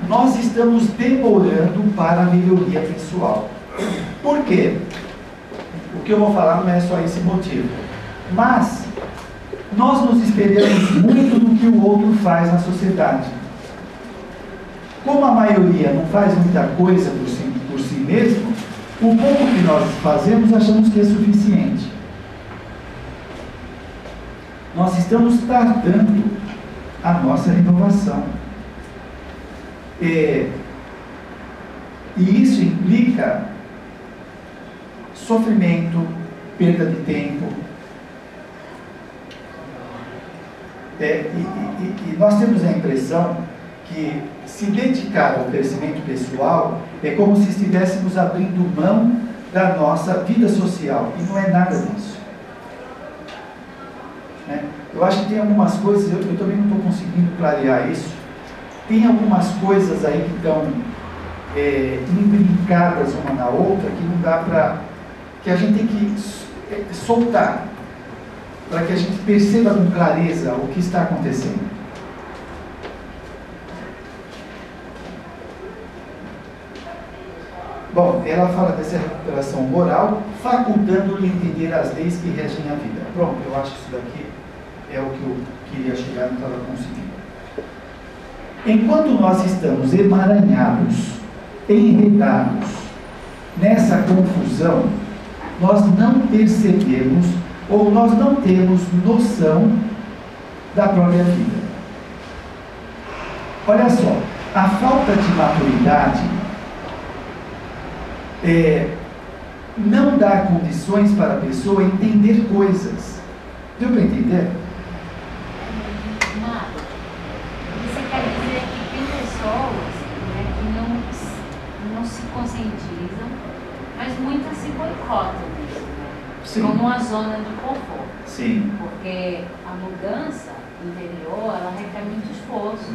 nós estamos demorando para a melhoria pessoal. Por quê? O que eu vou falar não é só esse motivo. Mas nós nos espelhamos muito no que o outro faz na sociedade. Como a maioria não faz muita coisa por si mesmo, o pouco que nós fazemos achamos que é suficiente. Nós estamos tardando a nossa renovação. E isso implica sofrimento, perda de tempo. E nós temos a impressão que se dedicar ao crescimento pessoal é como se estivéssemos abrindo mão da nossa vida social, e não é nada disso. Eu acho que tem algumas coisas, eu também não estou conseguindo clarear isso, tem algumas coisas aí que estão imbricadas uma na outra, que não dá para, que a gente tem que soltar, para que a gente perceba com clareza o que está acontecendo. Bom, ela fala dessa recuperação moral, facultando-lhe entender as leis que regem a vida. Pronto, eu acho que isso daqui é o que eu queria chegar, não estava conseguindo. Enquanto nós estamos emaranhados, enredados nessa confusão, nós não percebemos, ou nós não temos noção da própria vida. Olha só, a falta de maturidade não dá condições para a pessoa entender coisas. Deu para entender? Nada. Você quer dizer que tem pessoas, né, que não se conscientizam, mas muitas se boicotam nisso, né? Sim. Como uma zona de conforto. Sim. Porque a mudança interior, ela requer muito esforço,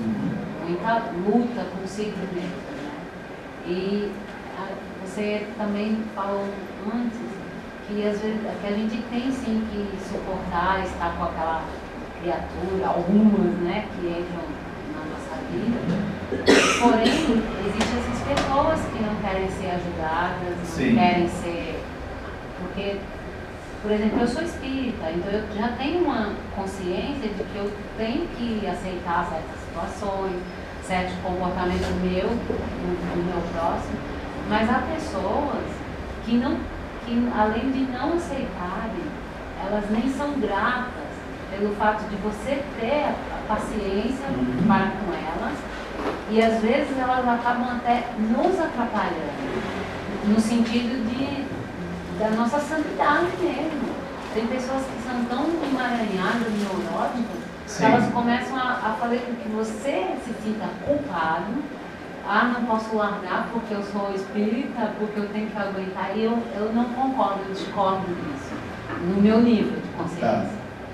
muita luta consigo mesmo, né? E você também falou antes que às vezes que a gente tem sim que suportar estar com aquela criatura, algumas, né, que entram na nossa vida. Porém, existem essas pessoas que não querem ser ajudadas, sim, não querem ser... Porque, por exemplo, eu sou espírita, então eu já tenho uma consciência de que eu tenho que aceitar certas situações, certos comportamentos meu, do meu próximo, mas há pessoas que além de não aceitarem, elas nem são gratas pelo fato de você ter a paciência para com elas, e às vezes elas acabam até nos atrapalhando, no sentido da nossa sanidade mesmo. Tem pessoas que são tão emaranhadas, neuróticas, que elas começam a fazer com que você se sinta culpado. Não posso largar porque eu sou espírita, porque eu tenho que aguentar. E eu não concordo, eu discordo disso, no meu nível de consciência.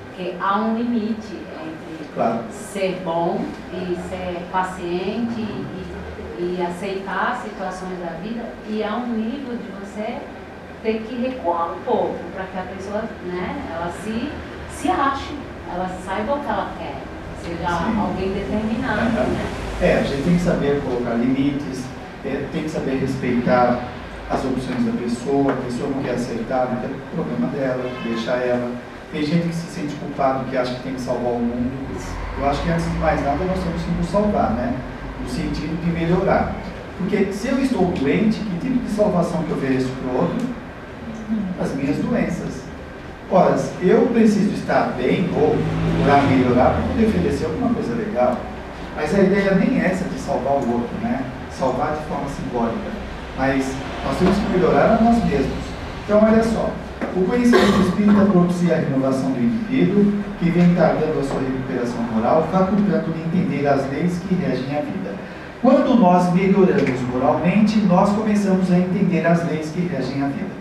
Porque há um limite entre ser bom e ser paciente e aceitar situações da vida, e há um nível de você ter que recuar um pouco para que a pessoa, né, ela se ache, ela saiba o que ela quer, seja alguém determinado, né? A gente tem que saber colocar limites, tem que saber respeitar as opções da pessoa. A pessoa não quer aceitar, não quer, problema dela, deixa ela. Tem gente que se sente culpado, que acha que tem que salvar o mundo. Eu acho que antes de mais nada nós temos que nos salvar, né? No sentido de melhorar. Porque se eu estou doente, que tipo de salvação que eu ofereço para o outro? As minhas doenças. Ora, eu preciso estar bem ou procurar melhorar para poder oferecer alguma coisa legal. Mas a ideia nem é essa de salvar o outro, né? Salvar de forma simbólica. Mas nós temos que melhorar a nós mesmos. Então, olha só. O conhecimento espírita propicia a renovação do indivíduo, que vem tardando a sua recuperação moral, facultando-lhe entender as leis que regem a vida. Quando nós melhoramos moralmente, nós começamos a entender as leis que regem a vida.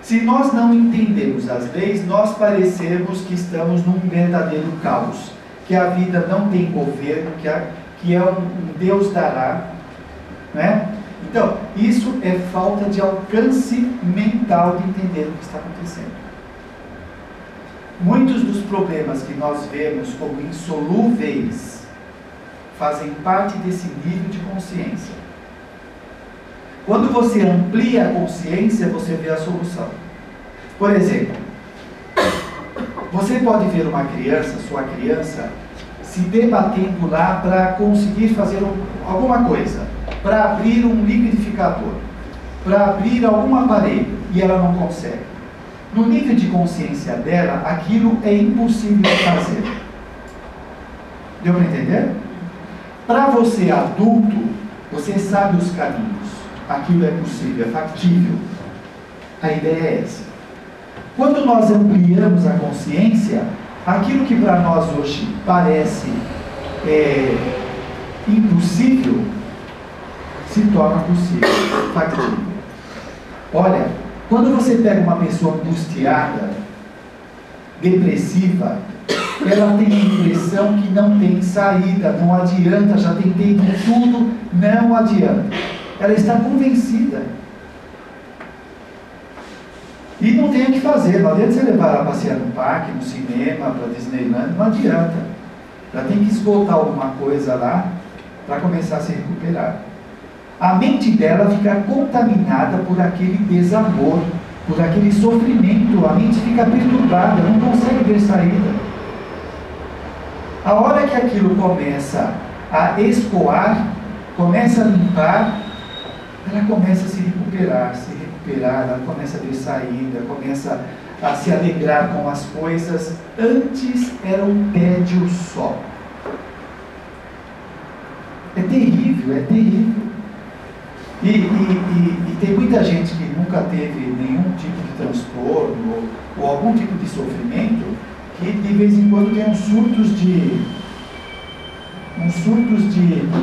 Se nós não entendemos as leis, nós parecemos que estamos num verdadeiro caos, que a vida não tem governo, que é um Deus dará, né? Então, isso é falta de alcance mental de entender o que está acontecendo. Muitos dos problemas que nós vemos como insolúveis fazem parte desse nível de consciência. Quando você amplia a consciência, você vê a solução. Por exemplo, você pode ver uma criança, sua criança, se debatendo lá para conseguir fazer alguma coisa, para abrir um liquidificador, para abrir algum aparelho, e ela não consegue. No nível de consciência dela, aquilo é impossível de fazer. Deu para entender? Para você adulto, você sabe os caminhos. Aquilo é possível, é factível. A ideia é essa. Quando nós ampliamos a consciência, aquilo que para nós hoje parece impossível, se torna possível, factível. Olha, quando você pega uma pessoa angustiada, depressiva, ela tem a impressão que não tem saída, não adianta, já tentei de tudo, não adianta. Ela está convencida. E não tem o que fazer, não adianta você levar ela a passear no parque, no cinema, para Disneyland, não adianta. Ela tem que esgotar alguma coisa lá para começar a se recuperar. A mente dela fica contaminada por aquele desamor, por aquele sofrimento, a mente fica perturbada, não consegue ver saída. A hora que aquilo começa a escoar, começa a limpar, ela começa a se recuperar, ela começa a ver saída, começa a se alegrar com as coisas. Antes era um tédio só. É terrível, é terrível. E tem muita gente que nunca teve nenhum tipo de transtorno ou algum tipo de sofrimento, que de vez em quando tem uns surtos de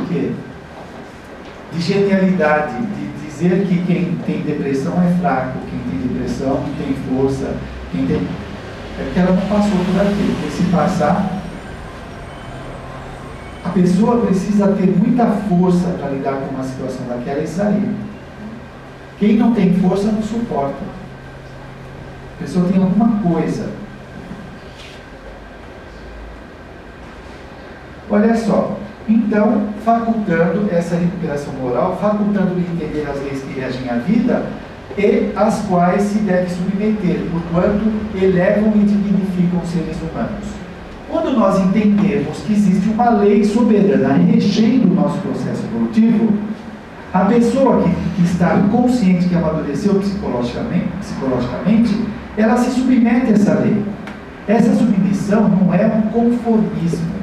quê? De genialidade, de dizer que quem tem depressão é fraco, quem tem depressão não tem força, é porque ela não passou por aquilo. Porque se passar, a pessoa precisa ter muita força para lidar com uma situação daquela e sair. Quem não tem força não suporta. A pessoa tem alguma coisa. Olha só, então, facultando essa recuperação moral, facultando-lhe entender as leis que regem a vida e às quais se deve submeter, porquanto elevam e dignificam os seres humanos. Quando nós entendemos que existe uma lei soberana regendo o nosso processo evolutivo, a pessoa que está consciente que amadureceu psicologicamente, ela se submete a essa lei. Essa submissão não é um conformismo,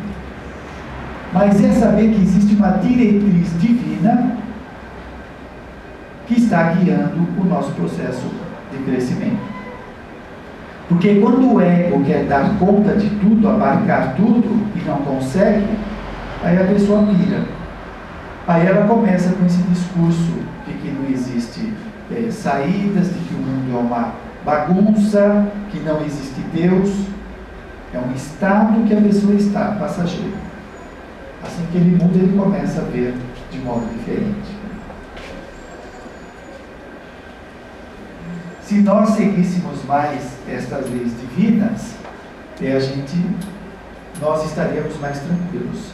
mas é saber que existe uma diretriz divina que está guiando o nosso processo de crescimento. Porque quando o ego quer dar conta de tudo, abarcar tudo, e não consegue, aí a pessoa pira. Aí ela começa com esse discurso de que não existe saídas, de que o mundo é uma bagunça, que não existe Deus. É um estado que a pessoa está, passageiro. Assim que ele muda, ele começa a ver de modo diferente. Se nós seguíssemos mais estas leis divinas, nós estaríamos mais tranquilos,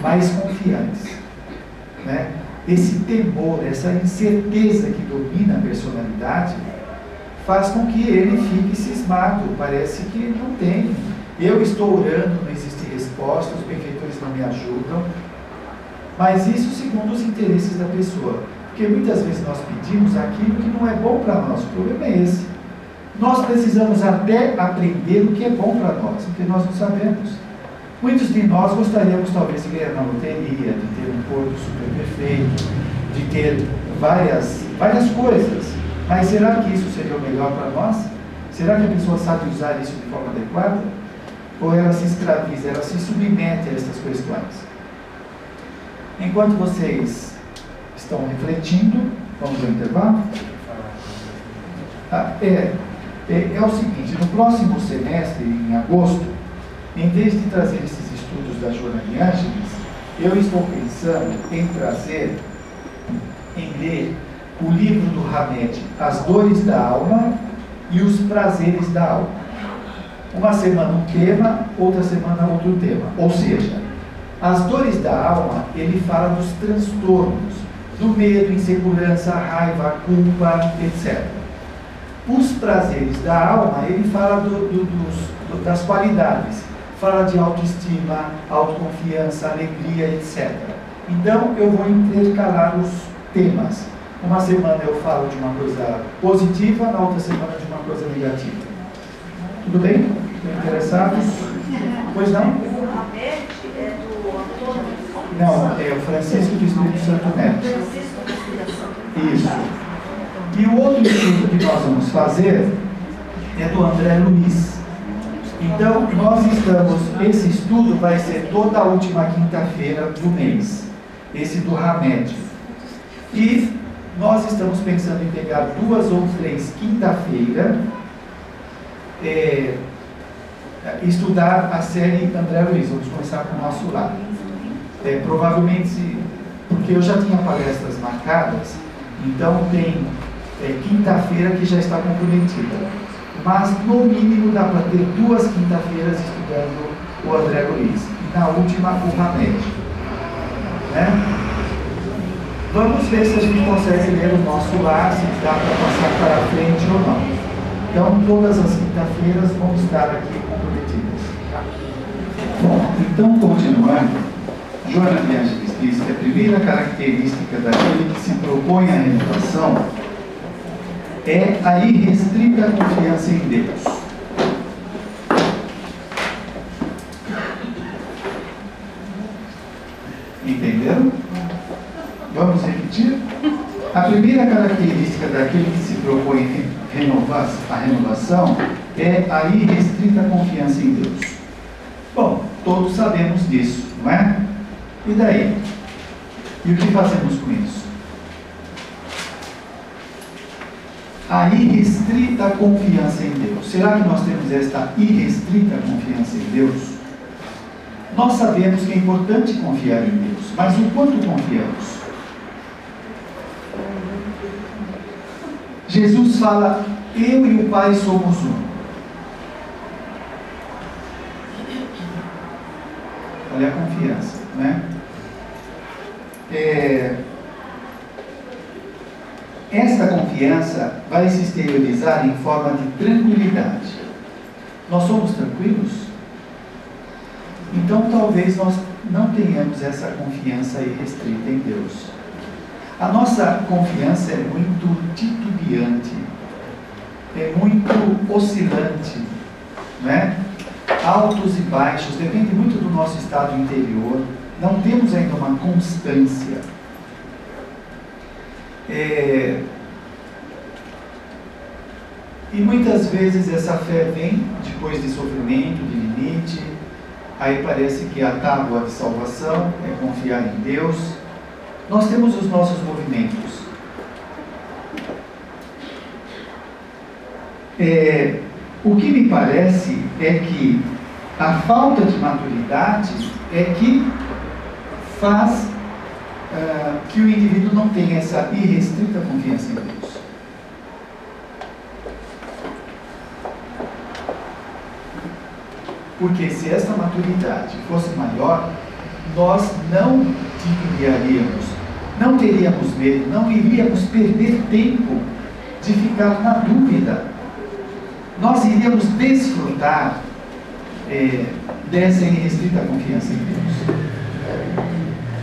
mais confiantes, né? Esse temor, essa incerteza que domina a personalidade, faz com que ele fique cismado. Parece que não tem. Eu estou orando, não existe resposta, os benfeitores não me ajudam. Mas isso segundo os interesses da pessoa. Porque muitas vezes nós pedimos aquilo que não é bom para nós. O problema é esse. Nós precisamos até aprender o que é bom para nós, porque nós não sabemos. Muitos de nós gostaríamos talvez de ganhar na loteria, de ter um corpo super perfeito, de ter várias coisas. Mas será que isso seria o melhor para nós? Será que a pessoa sabe usar isso de forma adequada? Ou ela se escraviza, ela se submete a essas questões? Enquanto vocês estão refletindo, vamos ao intervalo? É o seguinte, no próximo semestre, em agosto, em vez de trazer esses estudos da Joana de Ângeles, eu estou pensando em ler o livro do Hamed, As Dores da Alma e os Prazeres da Alma. Uma semana um tema, outra semana outro tema. Ou seja, As Dores da Alma, ele fala dos transtornos, do medo, insegurança, raiva, culpa, etc. Os Prazeres da Alma, ele fala das qualidades. Fala de autoestima, autoconfiança, alegria, etc. Então, eu vou intercalar os temas. Uma semana eu falo de uma coisa positiva, na outra semana de uma coisa negativa. Tudo bem? Estão interessados? Pois não? O Hamed é do autor? Não, é o Francisco do Espírito Santo Neto. Francisco do Espírito Santo. Isso. E o outro estudo que nós vamos fazer é do André Luiz. Então, esse estudo vai ser toda a última quinta-feira do mês, esse do Hamed. E nós estamos pensando em pegar 2 ou 3 quinta-feira, estudar a série André Luiz. Vamos começar com o nosso lado. Provavelmente, porque eu já tinha palestras marcadas, então tem quinta-feira que já está comprometida. Mas, no mínimo, dá para ter 2 quinta-feiras estudando o André Luiz. E na última, o Hamed. Né? Vamos ver se a gente consegue ler o nosso lar, se dá para passar para frente ou não. Então, todas as quinta-feiras vão estar aqui comprometidas. Bom, então, continuando, Joana de Ângeles diz que a primeira característica daquele que se propõe à renovação é a irrestrita confiança em Deus. primeira característica daquele que se propõe a renovação é a irrestrita confiança em Deus. Bom, todos sabemos disso, não é? E daí? E o que fazemos com isso? A irrestrita confiança em Deus. Será que nós temos esta irrestrita confiança em Deus? Nós sabemos que é importante confiar em Deus, mas o quanto confiamos? Jesus fala, eu e o Pai somos um. Olha a confiança, né? Esta confiança vai se exteriorizar em forma de tranquilidade. Nós somos tranquilos? Então talvez nós não tenhamos essa confiança irrestrita em Deus. A nossa confiança é muito titubeante, é muito oscilante, né? Altos e baixos, depende muito do nosso estado interior. Não temos ainda uma constância. E muitas vezes essa fé vem depois de sofrimento, de limite. Aí parece que a tábua de salvação é confiar em Deus. Nós temos os nossos movimentos. O que me parece é que a falta de maturidade é que faz que o indivíduo não tenha essa irrestrita confiança em Deus. Porque se essa maturidade fosse maior, nós não titubearíamos, não teríamos medo, não iríamos perder tempo de ficar na dúvida. Nós iríamos desfrutar dessa irrestrita confiança em Deus.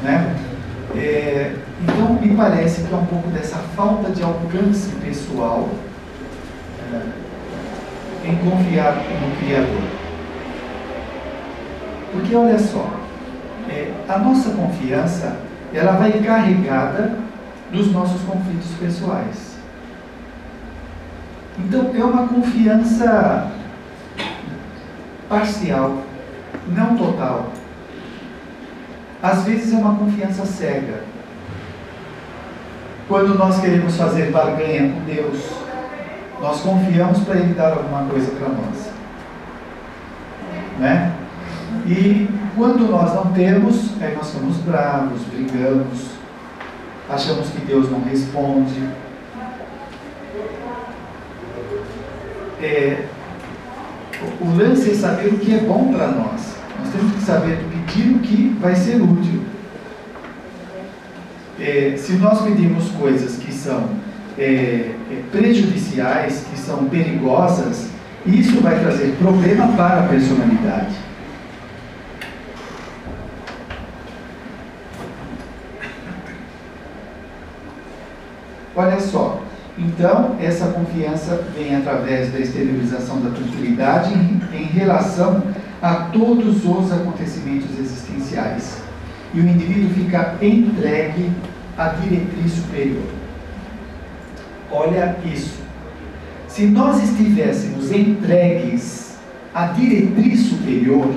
Né? Então, me parece que é um pouco dessa falta de alcance pessoal em confiar no Criador. Porque, olha só, a nossa confiança, ela vai carregada dos nossos conflitos pessoais. Então, é uma confiança parcial, não total. Às vezes é uma confiança cega. Quando nós queremos fazer barganha com Deus, nós confiamos para Ele dar alguma coisa para nós, né? E quando nós não temos, aí nós ficamos bravos, brigamos, achamos que Deus não responde. O lance é saber o que é bom para nós. Nós temos que saber pedir o que vai ser útil. Se nós pedimos coisas que são prejudiciais, que são perigosas, isso vai trazer problema para a personalidade. Olha só, então essa confiança vem através da exteriorização da tranquilidade em relação a todos os acontecimentos existenciais. E o indivíduo fica entregue à diretriz superior. Olha isso. Se nós estivéssemos entregues à diretriz superior,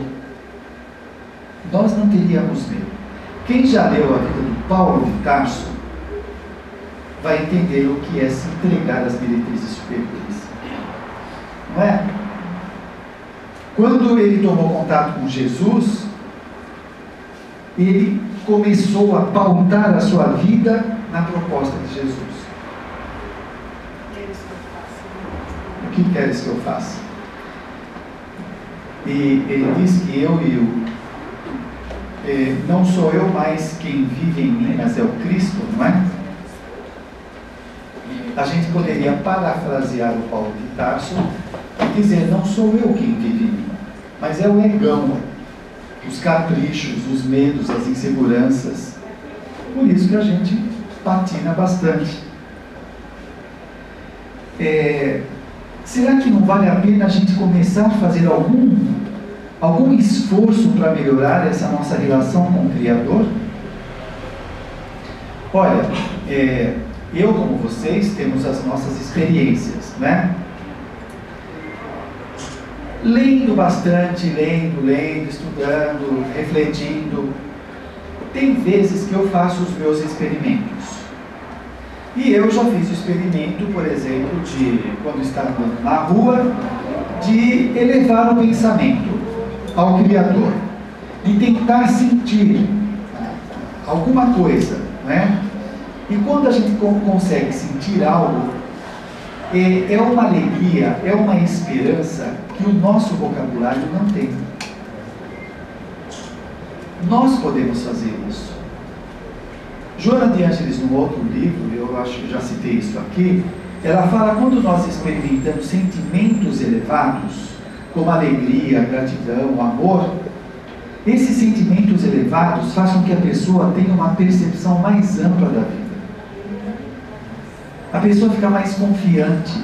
nós não teríamos medo. Quem já leu a vida do Paulo de Tarso vai entender o que é se entregar às diretrizes superiores. Não é? Quando ele tomou contato com Jesus, ele começou a pautar a sua vida na proposta de Jesus. O que queres que eu faça? E ele diz que não sou eu mais quem vive em mim, mas é o Cristo, não é? A gente poderia parafrasear o Paulo de Tarso e dizer, não sou eu quem vive em mim, mas é o egão, os caprichos, os medos, as inseguranças. Por isso que a gente patina bastante. Será que não vale a pena a gente começar a fazer algum esforço para melhorar essa nossa relação com o Criador? Olha, eu como vocês temos as nossas experiências, né? Lendo bastante, lendo, estudando, refletindo. Tem vezes que eu faço os meus experimentos. E eu já fiz o experimento, por exemplo, de, quando estava andando na rua, de elevar o pensamento ao Criador, de tentar sentir alguma coisa, né? E quando a gente consegue sentir algo, é uma alegria, é uma esperança que o nosso vocabulário não tem. Nós podemos fazer isso. Joana de Ângeles, num outro livro, eu acho que já citei isso aqui, ela fala quando nós experimentamos sentimentos elevados, como alegria, gratidão, amor, esses sentimentos elevados fazem com que a pessoa tenha uma percepção mais ampla da vida. A pessoa fica mais confiante.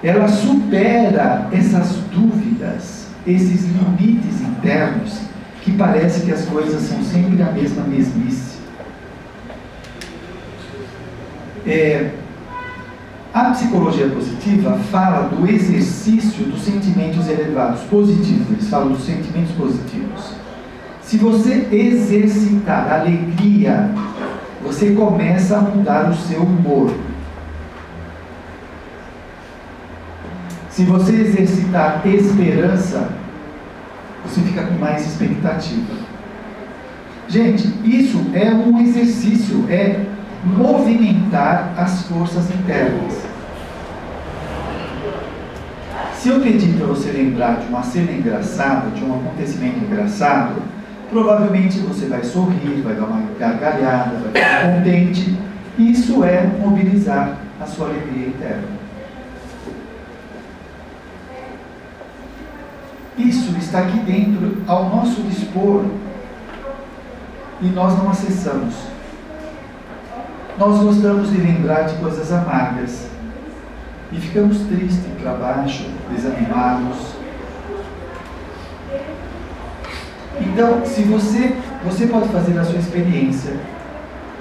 Ela supera essas dúvidas, esses limites internos, que parece que as coisas são sempre a mesma mesmice. A psicologia positiva fala do exercício dos sentimentos elevados, positivos. Eles falam dos sentimentos positivos. Se você exercitar a alegria, você começa a mudar o seu humor. Se você exercitar esperança, você fica com mais expectativa. Gente, isso é um exercício, é movimentar as forças internas. Se eu pedir para você lembrar de uma cena engraçada, de um acontecimento engraçado, provavelmente você vai sorrir, vai dar uma gargalhada, vai ficar contente. Isso é mobilizar a sua alegria interna. Isso está aqui dentro, ao nosso dispor, e nós não acessamos. Nós gostamos de lembrar de coisas amargas e ficamos tristes, para baixo, desanimados. Então, se você pode fazer a sua experiência,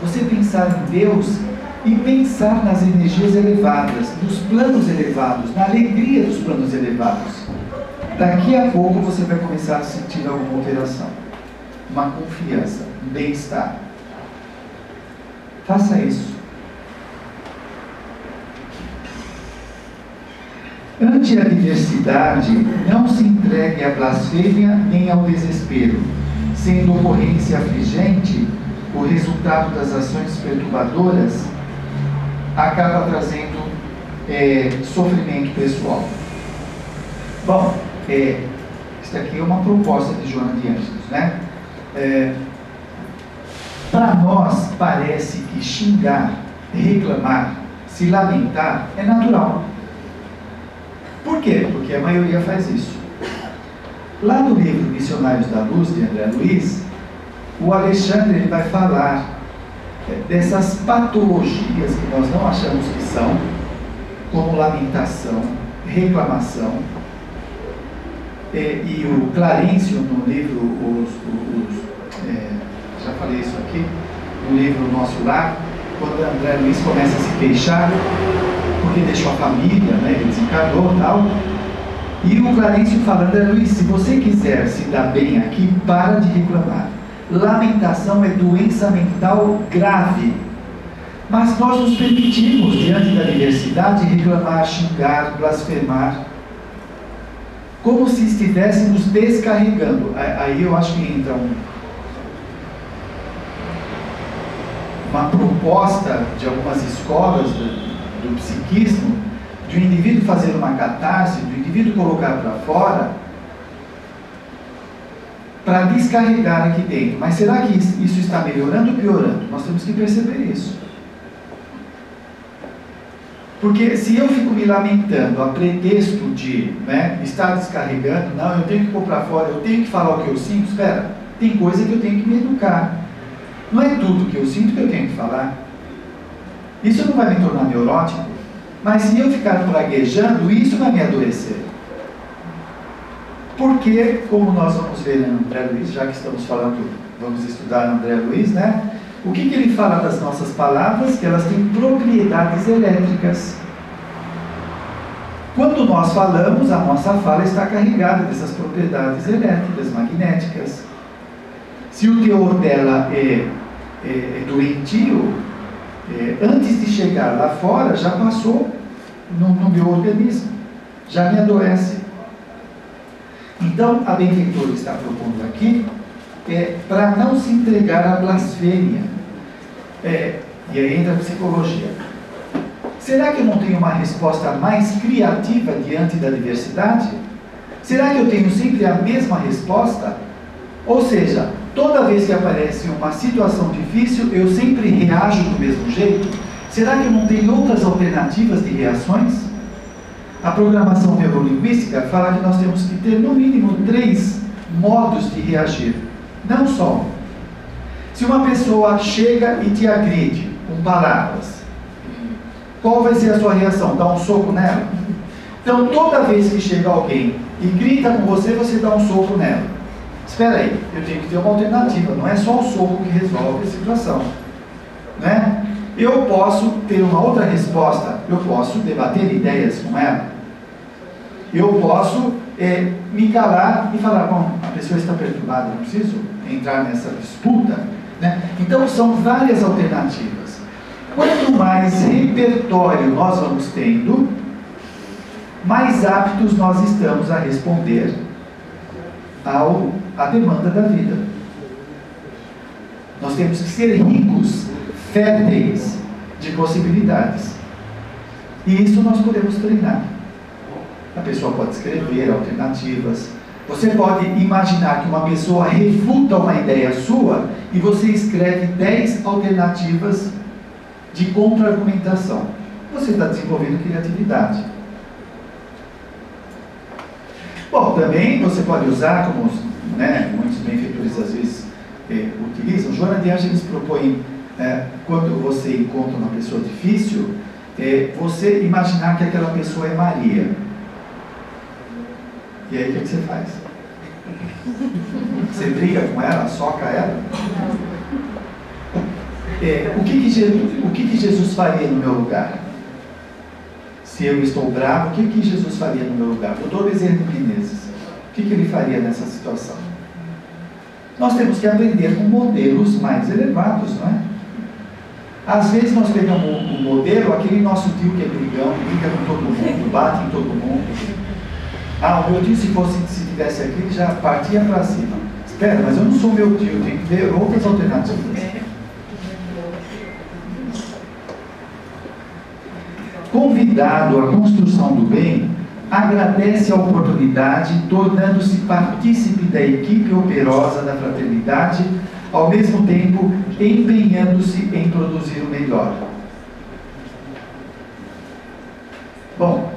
você pensar em Deus e pensar nas energias elevadas, nos planos elevados, na alegria dos planos elevados. Daqui a pouco você vai começar a sentir alguma alteração, uma confiança, um bem-estar. Faça isso. Ante a adversidade, não se entregue à blasfêmia nem ao desespero, sendo ocorrência afligente, o resultado das ações perturbadoras acaba trazendo sofrimento pessoal. Bom, isso aqui é uma proposta de Joana de Ângeles, né? Para nós parece que xingar, reclamar, se lamentar é natural. Por quê? Porque a maioria faz isso. Lá no livro Missionários da Luz, de André Luiz, o Alexandre ele vai falar dessas patologias que nós não achamos que são, como lamentação, reclamação. E o Clarencio, no livro, já falei isso aqui, no livro Nosso Lar, quando André Luiz começa a se queixar, porque deixou a família, né, ele desencarnou e tal, e o Clarencio fala, André Luiz, se você quiser se dar bem aqui, para de reclamar. Lamentação é doença mental grave, mas nós nos permitimos, diante da adversidade, reclamar, xingar, blasfemar, como se estivéssemos descarregando. Aí eu acho que entra uma proposta de algumas escolas do psiquismo, de um indivíduo fazer uma catarse, do indivíduo colocar para fora, para descarregar aqui dentro. Mas será que isso está melhorando ou piorando? Nós temos que perceber isso. Porque se eu fico me lamentando a pretexto de estar descarregando, não, eu tenho que pôr para fora, eu tenho que falar o que eu sinto, espera, tem coisa que eu tenho que me educar. Não é tudo que eu sinto que eu tenho que falar. Isso não vai me tornar neurótico, mas se eu ficar praguejando, isso vai me adoecer. Porque, como nós vamos ver em André Luiz, já que estamos falando, vamos estudar André Luiz, né? O que ele fala das nossas palavras? Que elas têm propriedades elétricas. Quando nós falamos, a nossa fala está carregada dessas propriedades elétricas, magnéticas. Se o teor dela é doentio, antes de chegar lá fora, já passou no meu organismo, já me adoece. Então, a benfeitora está propondo aqui, para não se entregar à blasfêmia. E aí entra a psicologia. Será que eu não tenho uma resposta mais criativa diante da diversidade? Será que eu tenho sempre a mesma resposta? Ou seja, toda vez que aparece uma situação difícil, eu sempre reajo do mesmo jeito? Será que eu não tenho outras alternativas de reações? A programação neurolinguística fala que nós temos que ter no mínimo 3 modos de reagir, não só um. Se uma pessoa chega e te agride com palavras, qual vai ser a sua reação? Dar um soco nela? Então, toda vez que chega alguém e grita com você, você dá um soco nela. Espera aí, eu tenho que ter uma alternativa, não é só o soco que resolve a situação, né? Eu posso ter uma outra resposta, eu posso debater ideias com ela, eu posso me calar e falar, bom, a pessoa está perturbada, não preciso entrar nessa disputa, né? Então são várias alternativas. Quanto mais repertório nós vamos tendo, mais aptos nós estamos a responder à demanda da vida. Nós temos que ser ricos, férteis de possibilidades. E isso nós podemos treinar. A pessoa pode escrever alternativas. Você pode imaginar que uma pessoa refuta uma ideia sua e você escreve 10 alternativas de contra-argumentação. Você está desenvolvendo criatividade. Bom, também você pode usar, como muitos benfeitores às vezes utilizam, Joana de Ângeles propõe, quando você encontra uma pessoa difícil, você imaginar que aquela pessoa é Maria. E aí o que você faz? Você briga com ela, soca ela? O que Jesus faria no meu lugar? Se eu estou bravo, o que Jesus faria no meu lugar? Eu dou exemplo de Menezes. O que ele faria nessa situação? Nós temos que aprender com modelos mais elevados, não é? Às vezes nós pegamos um modelo, aquele nosso tio que é brigão, briga com todo mundo, bate em todo mundo. O meu tio, se tivesse aqui, ele já partia para cima. Espera, mas eu não sou meu tio, eu tenho que ver outras alternativas. Convidado à construção do bem, agradece a oportunidade, tornando-se partícipe da equipe operosa da fraternidade, ao mesmo tempo empenhando-se em produzir o melhor. Bom,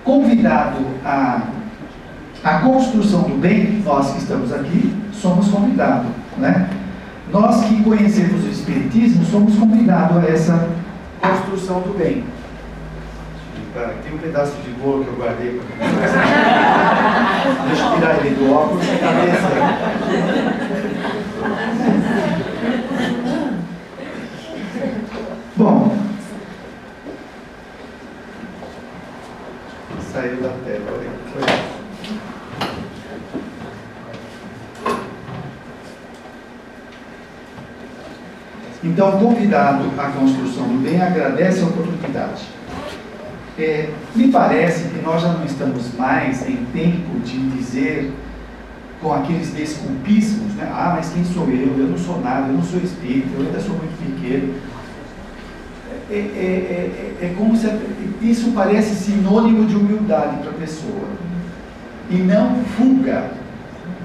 convidado à construção do bem, nós que estamos aqui, somos convidados, né? Nós que conhecemos o Espiritismo, somos convidados a essa construção do bem. Tem um pedaço de bolo que eu guardei para comer. Deixa eu tirar ele do óculos e cabeça. Bom, saiu da tela. Então, convidado à construção do bem, agradece a oportunidade. Me parece que nós já não estamos mais em tempo de dizer com aqueles desculpismos, né? Mas quem sou eu? Eu não sou nada, eu não sou espírita, eu ainda sou muito pequeno. É como se isso parece sinônimo de humildade para a pessoa. E não fuga,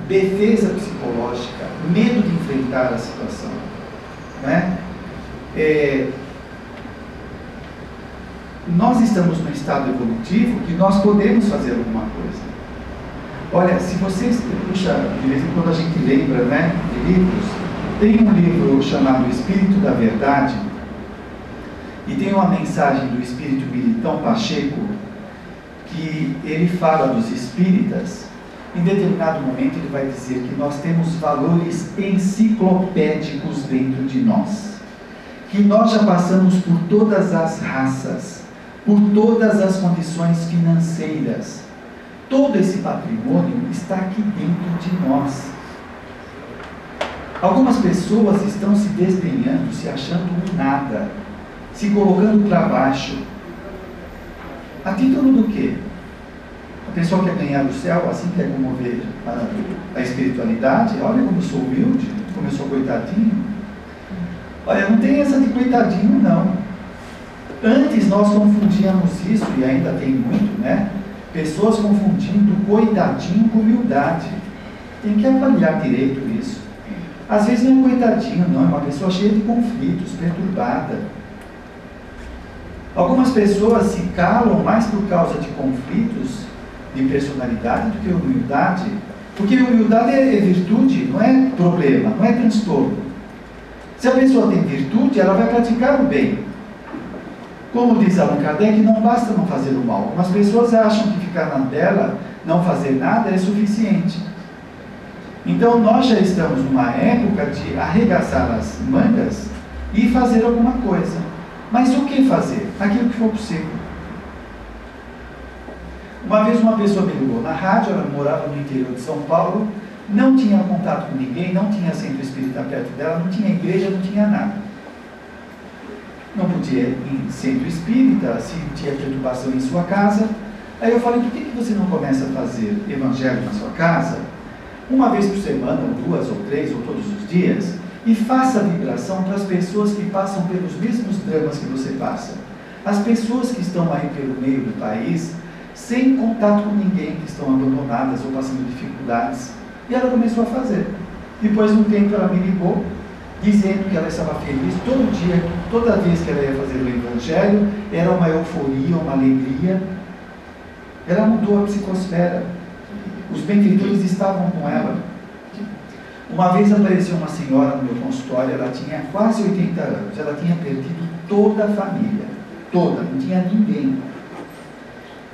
defesa psicológica, medo de enfrentar a situação. Né? Nós estamos num estado evolutivo que nós podemos fazer alguma coisa. Olha, se vocês, puxa, de vez em quando a gente lembra, né, de livros, tem um livro chamado Espírito da Verdade e tem uma mensagem do Espírito Militão Pacheco que ele fala dos espíritas Em determinado momento ele vai dizer que nós temos valores enciclopédicos dentro de nós, que nós já passamos por todas as raças, por todas as condições financeiras. Todo esse patrimônio está aqui dentro de nós. Algumas pessoas estão se desdenhando, se achando um nada, se colocando para baixo. A título do quê? A pessoa quer ganhar o céu, assim quer promover a espiritualidade. Olha como eu sou humilde, como eu sou coitadinho. Olha, não tem essa de coitadinho, não. Antes nós confundíamos isso, e ainda tem muito, né? Pessoas confundindo coitadinho com humildade. Tem que avaliar direito isso. Às vezes não é coitadinho, não, é uma pessoa cheia de conflitos, perturbada. Algumas pessoas se calam mais por causa de conflitos de personalidade do que humildade, porque humildade é virtude, não é problema, não é transtorno. Se a pessoa tem virtude, ela vai praticar o bem. Como diz Allan Kardec, não basta não fazer o mal. Algumas pessoas acham que ficar na tela, não fazer nada é suficiente. Então nós já estamos numa época de arregaçar as mangas e fazer alguma coisa. Mas o que fazer? Aquilo que for possível. Uma vez uma pessoa me ligou na rádio, ela morava no interior de São Paulo, não tinha contato com ninguém, não tinha centro espírita perto dela, não tinha igreja, não tinha nada. Não podia ir em centro espírita, se tinha perturbação em sua casa. Aí eu falei, por que você não começa a fazer evangelho na sua casa? Uma vez por semana, ou duas, ou três, ou todos os dias, e faça a vibração para as pessoas que passam pelos mesmos dramas que você passa. As pessoas que estão aí pelo meio do país, sem contato com ninguém, que estão abandonadas ou passando dificuldades. E ela começou a fazer. Depois de um tempo ela me ligou, dizendo que ela estava feliz todo dia, toda vez que ela ia fazer o evangelho, era uma euforia, uma alegria. Ela mudou a psicosfera. Os benfeitores estavam com ela. Uma vez apareceu uma senhora no meu consultório, ela tinha quase 80 anos, ela tinha perdido toda a família, toda, não tinha ninguém.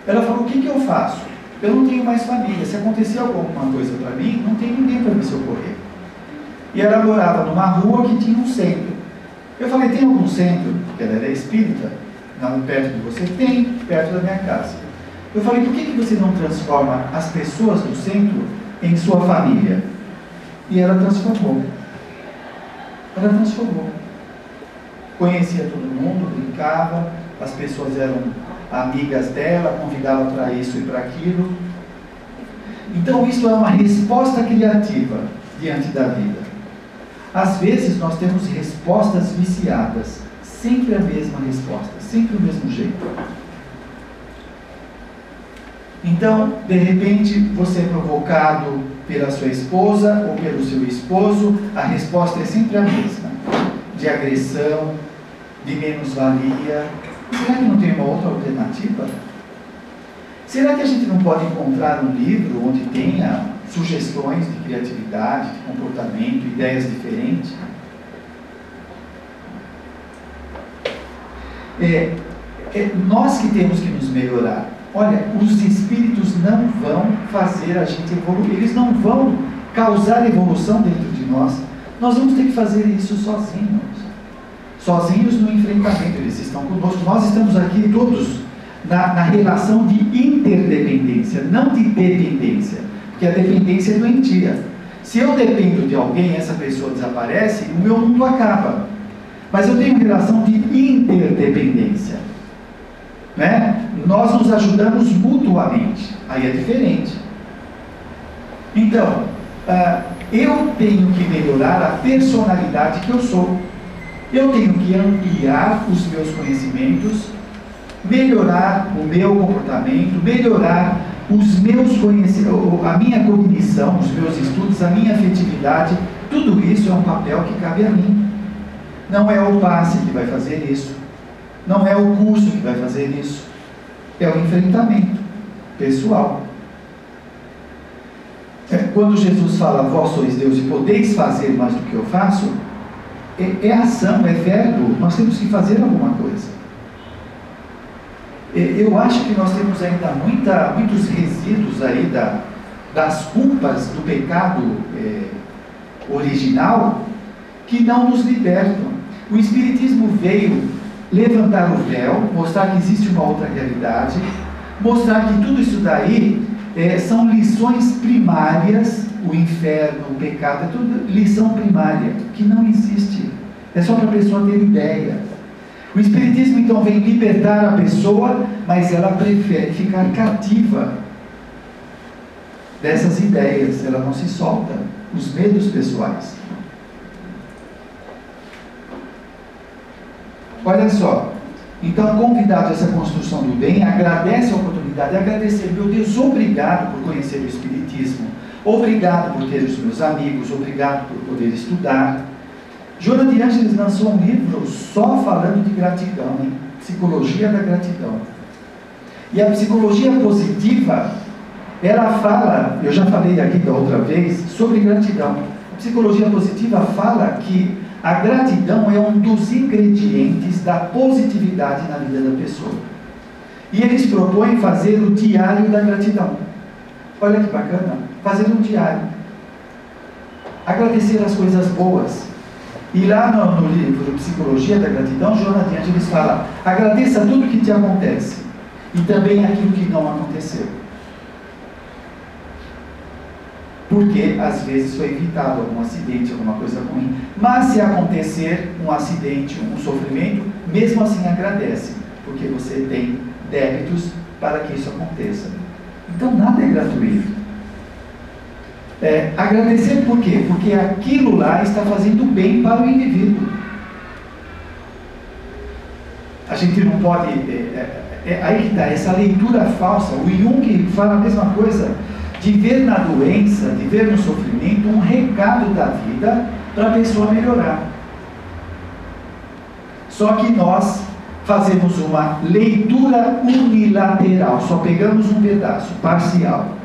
Ela falou, o que eu faço? Eu não tenho mais família, se acontecer alguma coisa para mim, não tem ninguém para me socorrer. E ela morava numa rua que tinha um centro. Eu falei, tem algum centro? Porque ela era espírita, não perto de você? Tem, perto da minha casa. Eu falei, por que você não transforma as pessoas do centro em sua família? E ela transformou. Ela transformou. Conhecia todo mundo, brincava, as pessoas eram amigas dela, convidava para isso e para aquilo. Então isso é uma resposta criativa diante da vida. Às vezes nós temos respostas viciadas, sempre a mesma resposta, sempre o mesmo jeito. Então, de repente, você é provocado pela sua esposa ou pelo seu esposo, a resposta é sempre a mesma, de agressão, de menos-valia. Será que não tem uma outra alternativa? Será que a gente não pode encontrar um livro onde tenha sugestões de criatividade, de comportamento, ideias diferentes? Nós que temos que nos melhorar. Olha, os espíritos não vão fazer a gente evoluir, eles não vão causar evolução dentro de nós. Nós vamos ter que fazer isso sozinhos. Sozinhos no enfrentamento, eles estão conosco. Nós estamos aqui todos na relação de interdependência, não de dependência, porque a dependência é doentia. Se eu dependo de alguém, essa pessoa desaparece, o meu mundo acaba. Mas eu tenho relação de interdependência, né? Nós nos ajudamos mutuamente, aí é diferente. Então, eu tenho que melhorar a personalidade que eu sou. Eu tenho que ampliar os meus conhecimentos, melhorar o meu comportamento, melhorar os meus conhecimentos, a minha cognição, os meus estudos, a minha afetividade. Tudo isso é um papel que cabe a mim. Não é o passe que vai fazer isso, não é o curso que vai fazer isso, é o enfrentamento pessoal. Quando Jesus fala, vós sois Deus e podeis fazer mais do que eu faço, é ação, é verbo, nós temos que fazer alguma coisa. Eu acho que nós temos ainda muitos resíduos aí das culpas do pecado original, que não nos libertam. O Espiritismo veio levantar o véu, mostrar que existe uma outra realidade, mostrar que tudo isso daí são lições primárias. O inferno, o pecado, é tudo lição primária, que não existe. É só para a pessoa ter ideia. O Espiritismo então vem libertar a pessoa, mas ela prefere ficar cativa dessas ideias, ela não se solta, os medos pessoais. Olha só, então, convidado a essa construção do bem, agradece a oportunidade, agradecer, meu Deus, obrigado por conhecer o Espiritismo, obrigado por ter os meus amigos, obrigado por poder estudar. Joana de Ângeles lançou um livro só falando de gratidão, hein? Psicologia da Gratidão. E a psicologia positiva, ela fala, eu já falei aqui da outra vez, sobre gratidão. A psicologia positiva fala que a gratidão é um dos ingredientes da positividade na vida da pessoa. E eles propõem fazer o diário da gratidão. Olha que bacana, fazer um diário. Agradecer as coisas boas. E lá no livro Psicologia da Gratidão, Joana de Ângeles fala, agradeça tudo que te acontece. E também aquilo que não aconteceu. Porque às vezes foi evitado algum acidente, alguma coisa ruim. Mas se acontecer um acidente, um sofrimento, mesmo assim agradece, porque você tem débitos para que isso aconteça. Então nada é gratuito. Agradecer por quê? Porque aquilo lá está fazendo bem para o indivíduo. A gente não pode... aí que está, essa leitura falsa. O Jung fala a mesma coisa, de ver na doença, de ver no sofrimento, um recado da vida para a pessoa melhorar. Só que nós fazemos uma leitura unilateral, só pegamos um pedaço, parcial,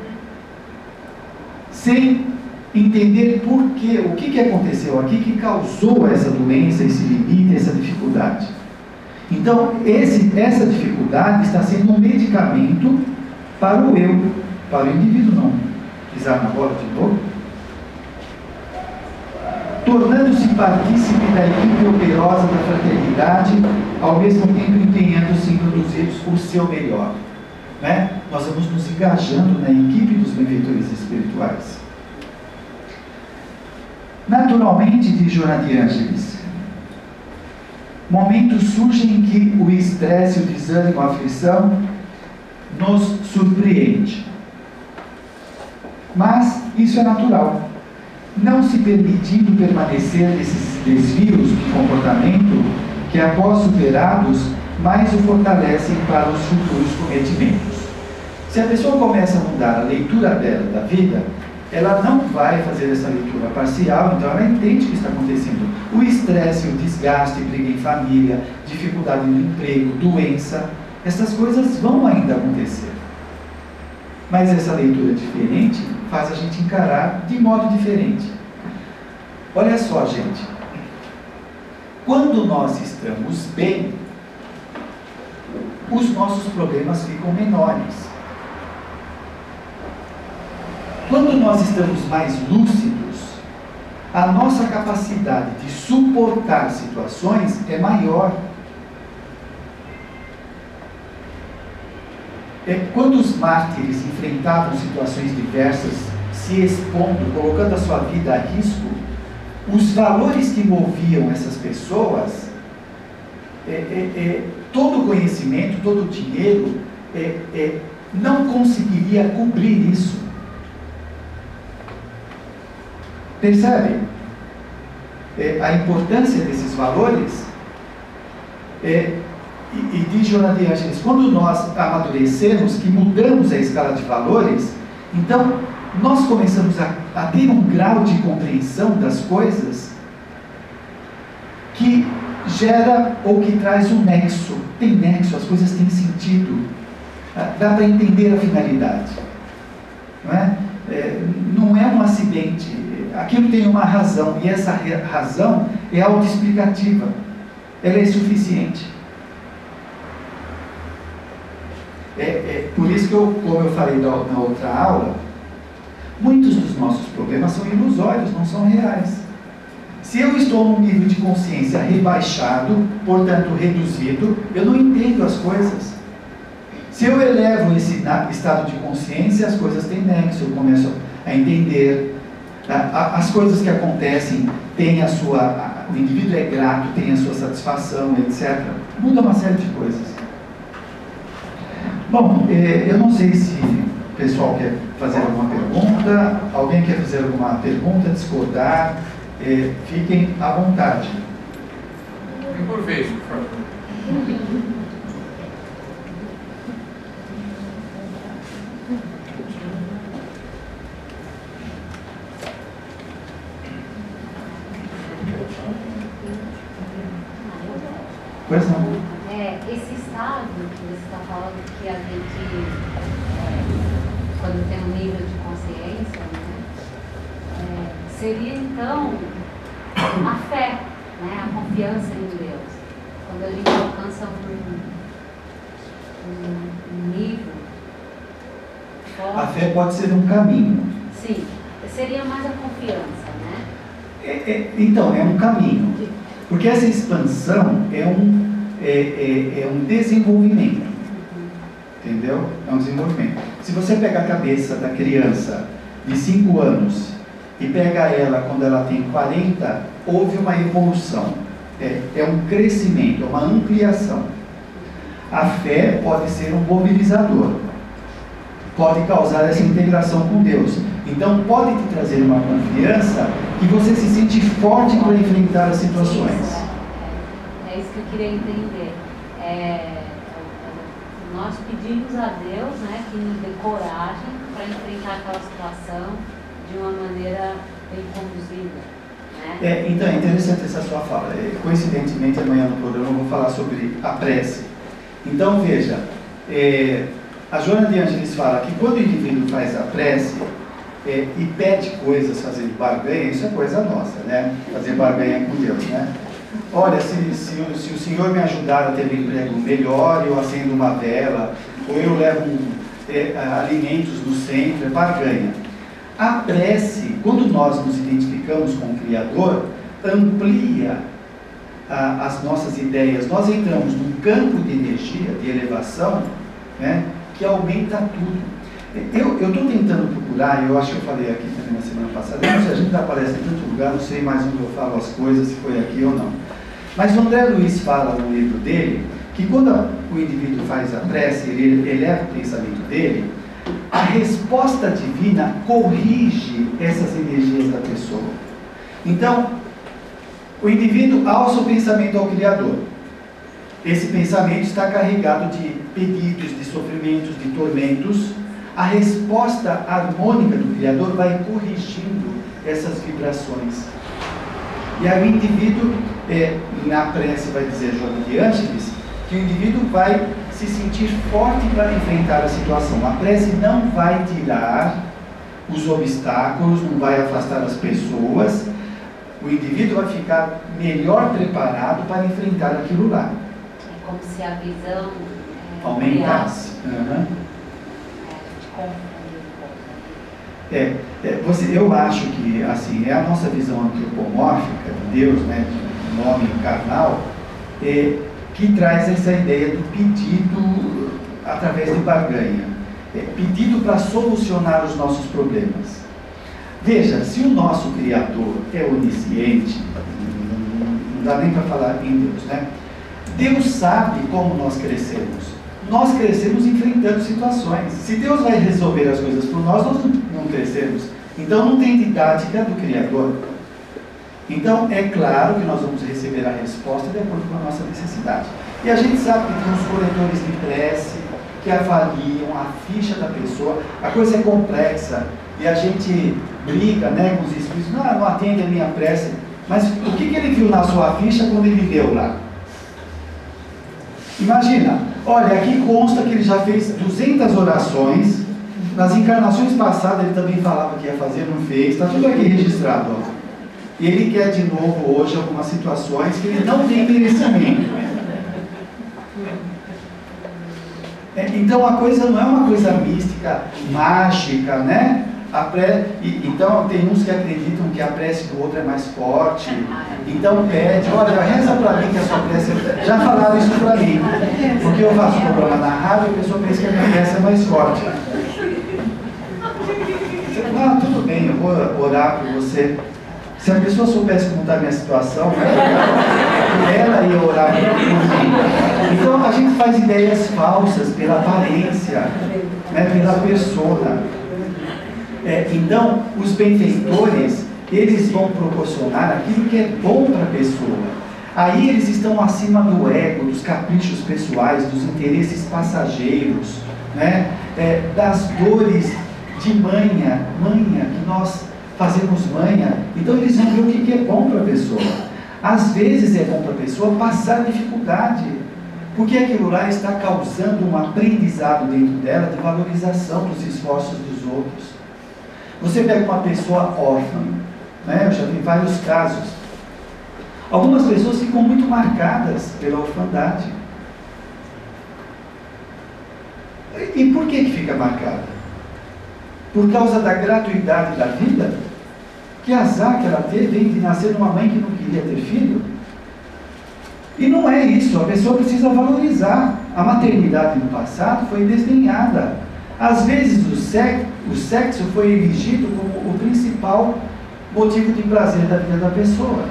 sem entender por quê, o que aconteceu aqui que causou essa doença, esse limite, essa dificuldade. Então, essa dificuldade está sendo um medicamento para o eu, para o indivíduo não pisar na bola de novo, tornando-se partícipe da equipe operosa da fraternidade, ao mesmo tempo empenhando-se em produzir o seu melhor. Né? Nós vamos nos engajando na equipe dos benfeitores espirituais. Naturalmente, diz Joana de Ângeles, momentos surgem em que o estresse, o desânimo, a aflição nos surpreende. Mas isso é natural. Não se permitindo permanecer nesses desvios de comportamento que, após superados, mais o fortalecem para os futuros cometimentos. Se a pessoa começa a mudar a leitura dela da vida, ela não vai fazer essa leitura parcial, então ela entende o que está acontecendo. O estresse, o desgaste, briga em família, dificuldade no emprego, doença, essas coisas vão ainda acontecer. Mas essa leitura diferente faz a gente encarar de modo diferente. Olha só, gente. Quando nós estamos bem, os nossos problemas ficam menores. Quando nós estamos mais lúcidos, a nossa capacidade de suportar situações é maior. Quando os mártires enfrentavam situações diversas, se expondo, colocando a sua vida a risco, os valores que moviam essas pessoas, todo conhecimento, todo dinheiro, não conseguiria cobrir isso. Percebe? A importância desses valores. E diz Joana de Ângeles, quando nós amadurecemos, que mudamos a escala de valores, então nós começamos a ter um grau de compreensão das coisas que gera ou que traz um nexo. Tem nexo, as coisas têm sentido. Dá para entender a finalidade. Não é um acidente. Aquilo tem uma razão, e essa razão é autoexplicativa. Ela é suficiente. Por isso que como eu falei na outra aula, Muitos dos nossos problemas são ilusórios, não são reais. Se eu estou num nível de consciência rebaixado, portanto reduzido, eu não entendo as coisas. Se eu elevo esse estado de consciência, as coisas têm nexo, eu começo a entender. As coisas que acontecem têm a sua... O indivíduo é grato, tem a sua satisfação, etc. Muda uma série de coisas. Bom, eu não sei se o pessoal quer fazer alguma pergunta. Alguém quer fazer alguma pergunta, discordar? Fiquem à vontade. Por vez, por favor. Pois não. Esse estado que você está falando, que a gente, quando tem um nível de consciência, né, seria então a fé, né, a confiança em Deus. Quando a gente alcança um nível forte. A fé pode ser um caminho. Sim, seria mais a confiança, né? Então, é um caminho. Porque essa expansão é um desenvolvimento. Entendeu? É um desenvolvimento. Se você pega a cabeça da criança de 5 anos e pega ela quando ela tem 40, houve uma evolução. É um crescimento, é uma ampliação. A fé pode ser um mobilizador. Pode causar essa integração com Deus. Então pode te trazer uma confiança que você se sente forte para enfrentar as situações. É isso que eu queria entender. Nós pedimos a Deus, né, que nos dê coragem para enfrentar aquela situação de uma maneira bem conduzida. Né? Então é interessante essa sua fala. Coincidentemente, amanhã no programa eu vou falar sobre a prece. Então veja, a Joana de Ângeles fala que quando o indivíduo faz a prece e pede coisas, fazendo barganha, isso é coisa nossa, né? Fazer barganha com Deus, né? Olha, se o Senhor me ajudar a ter um emprego melhor, eu acendo uma vela, ou eu levo alimentos no centro, é barganha. A prece, quando nós nos identificamos com o Criador, amplia as nossas ideias. Nós entramos num campo de energia, de elevação, né, que aumenta tudo. Eu estou tentando procurar, eu acho que eu falei aqui também na semana passada, não sei, a gente aparece em tanto lugar, não sei mais onde eu falo as coisas, se foi aqui ou não. Mas o André Luiz fala no livro dele, que quando o indivíduo faz a prece, ele eleva o pensamento dele, a resposta divina corrige essas energias da pessoa. Então, o indivíduo alça o pensamento ao Criador. Esse pensamento está carregado de pedidos, de sofrimentos, de tormentos. A resposta harmônica do Criador vai corrigindo essas vibrações. E aí o indivíduo, na prece vai dizer Joana de Ângeles, que o indivíduo vai se sentir forte para enfrentar a situação. A prece não vai tirar os obstáculos, não vai afastar as pessoas. O indivíduo vai ficar melhor preparado para enfrentar aquilo lá. É como se a visão aumentasse. Eu acho que assim, é a nossa visão antropomórfica de Deus, né, de nome carnal, que traz essa ideia do pedido através de barganha. Pedido para solucionar os nossos problemas. Veja, se o nosso Criador é onisciente, não dá nem para falar em Deus, né? Deus sabe como nós crescemos. Nós crescemos enfrentando situações. Se Deus vai resolver as coisas por nós, nós não crescemos. Então não tem didática do Criador. Então é claro que nós vamos receber a resposta de acordo com a nossa necessidade. E a gente sabe que tem uns coletores de prece que avaliam a ficha da pessoa. A coisa é complexa e a gente briga, né, com os espíritos. Não atende a minha prece. Mas o que ele viu na sua ficha quando ele deu lá? Imagina, olha, aqui consta que ele já fez 200 orações, nas encarnações passadas ele também falava que ia fazer, não fez, está tudo aqui registrado. Ó. E ele quer de novo hoje algumas situações que ele não tem merecimento. Então a coisa não é uma coisa mística, mágica, né? Então tem uns que acreditam que a prece do outro é mais forte. Então pede, olha, reza para mim que a sua prece... Já falaram isso para mim. Porque eu faço programa na rádio e a pessoa pensa que a minha prece é mais forte. Ah, tudo bem, eu vou orar por você. Se a pessoa soubesse como está a minha situação, ela ia orar por mim. Então a gente faz ideias falsas pela aparência, né, pela persona. Então, os benfeitores, eles vão proporcionar aquilo que é bom para a pessoa. Aí eles estão acima do ego, dos caprichos pessoais, dos interesses passageiros, né, das dores de manha, que nós fazemos manha. Então eles vão ver o que é bom para a pessoa. Às vezes é bom para a pessoa passar dificuldade, porque aquilo lá está causando um aprendizado dentro dela de valorização dos esforços dos outros. Você pega uma pessoa órfã, né? Eu já vi vários casos. Algumas pessoas ficam muito marcadas pela orfandade. E por que fica marcada? Por causa da gratuidade da vida? Que azar que ela teve de nascer numa mãe que não queria ter filho? E não é isso, a pessoa precisa valorizar. A maternidade no passado foi desdenhada. Às vezes o sexo foi erigido como o principal motivo de prazer da vida da pessoa.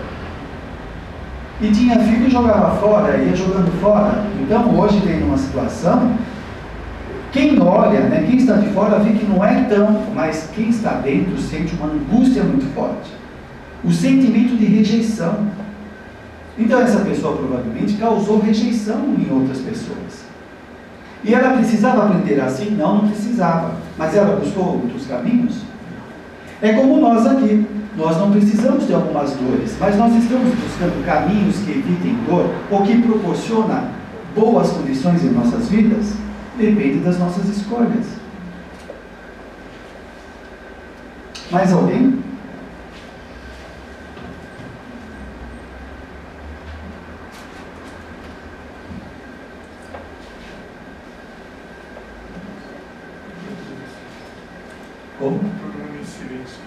E tinha filho e jogava fora, ia jogando fora. Então hoje tem uma situação, quem olha, né, quem está de fora vê que não é tão, mas quem está dentro sente uma angústia muito forte. O sentimento de rejeição. Então essa pessoa provavelmente causou rejeição em outras pessoas. E ela precisava aprender assim? Não, não precisava. Mas ela buscou outros caminhos? É como nós aqui. Nós não precisamos de algumas dores, mas nós estamos buscando caminhos que evitem dor ou que proporcionam boas condições em nossas vidas. Depende das nossas escolhas. Mais alguém? Como? Todo mundo em silêncio.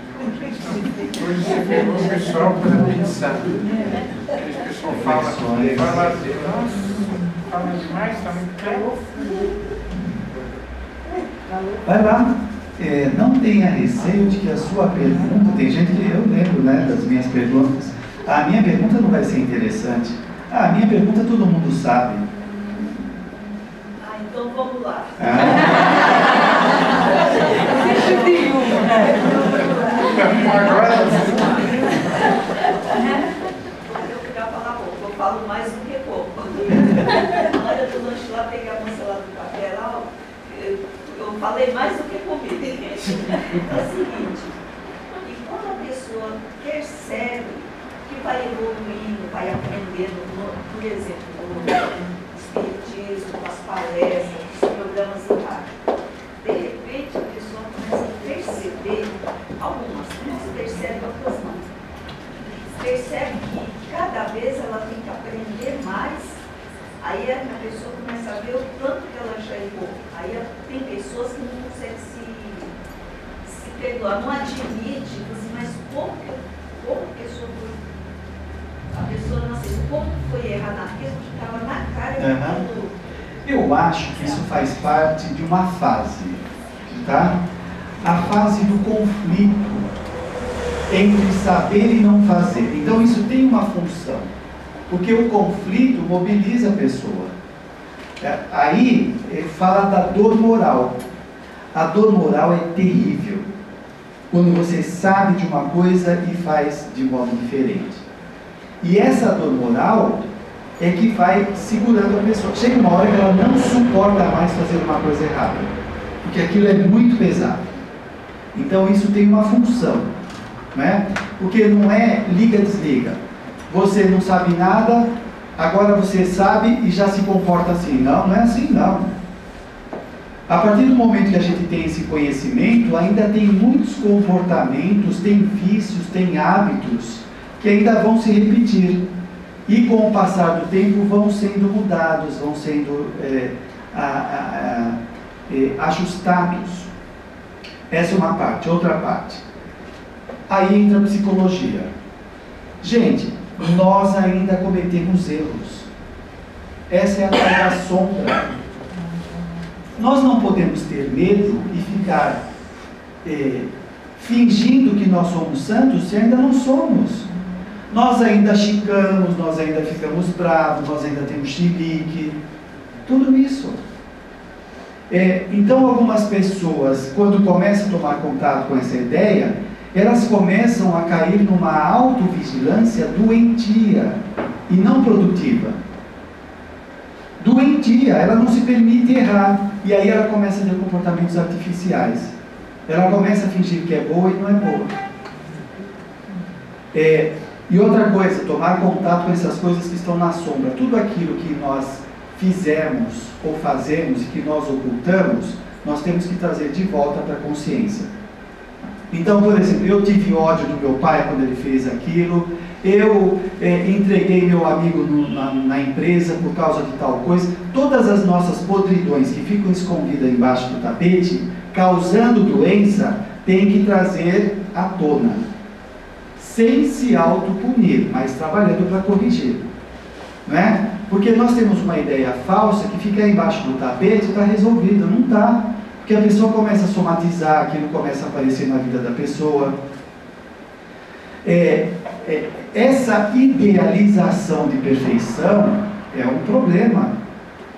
Hoje você pegou o pessoal para pensar. O pessoal fala, nossa, fala demais, está muito calor. Vai lá. Não tenha receio de que a sua pergunta... Tem gente que eu lembro, né, das minhas perguntas. A minha pergunta não vai ser interessante. A minha pergunta todo mundo sabe. Então vamos lá. Agora Eu ficar falar pouco, eu falo mais do que pouco. Na hora do lanche lá, peguei a moça lá do café lá, eu falei mais do que comigo. É o seguinte, e quando a pessoa percebe que vai evoluindo, vai aprendendo, por exemplo, no espiritismo, nas palestras, nos programas de rádio, de repente a pessoa começa a perceber, algumas percebem, outras não. Percebe que cada vez ela tem que aprender mais, aí a pessoa começa a ver o tanto que ela já errou. Aí tem pessoas que não conseguem se perdoar, não admite, mas como a pessoa não sei como foi errar naquilo que estava na cara. Eu acho que isso faz parte de uma fase, tá? A fase do conflito entre saber e não fazer. Então isso tem uma função, porque o conflito mobiliza a pessoa. Aí fala da dor moral. A dor moral é terrível, quando você sabe de uma coisa e faz de modo diferente. E essa dor moral é que vai segurando a pessoa. Chega uma hora que ela não suporta mais fazer uma coisa errada, porque aquilo é muito pesado. Então isso tem uma função, né? Porque não é liga-desliga. Você não sabe nada, agora você sabe e já se comporta assim. Não, não é assim não. A partir do momento que a gente tem esse conhecimento, ainda tem muitos comportamentos, tem vícios, tem hábitos que ainda vão se repetir. E com o passar do tempo vão sendo mudados, vão sendo ajustados. Essa é uma parte. Outra parte. Aí entra a psicologia. Gente, nós ainda cometemos erros. Essa é a tal da sombra. Nós não podemos ter medo e ficar fingindo que nós somos santos se ainda não somos. Nós ainda chicamos, nós ainda ficamos bravos, nós ainda temos chilique, tudo isso. Então algumas pessoas, quando começam a tomar contato com essa ideia, elas começam a cair numa autovigilância doentia e não produtiva. Doentia, ela não se permite errar, e aí ela começa a ter comportamentos artificiais. Ela começa a fingir que é boa e não é boa. E outra coisa, tomar contato com essas coisas que estão na sombra. Tudo aquilo que nós fizemos ou fazemos e que nós ocultamos, nós temos que trazer de volta para a consciência. Então, por exemplo, eu tive ódio do meu pai quando ele fez aquilo, eu entreguei meu amigo na empresa por causa de tal coisa. Todas as nossas podridões que ficam escondidas embaixo do tapete, causando doença, tem que trazer à tona, sem se autopunir, mas trabalhando para corrigir, não é? Porque nós temos uma ideia falsa que fica embaixo do tapete e está resolvida. Não está, porque a pessoa começa a somatizar, aquilo começa a aparecer na vida da pessoa. Essa idealização de perfeição é um problema.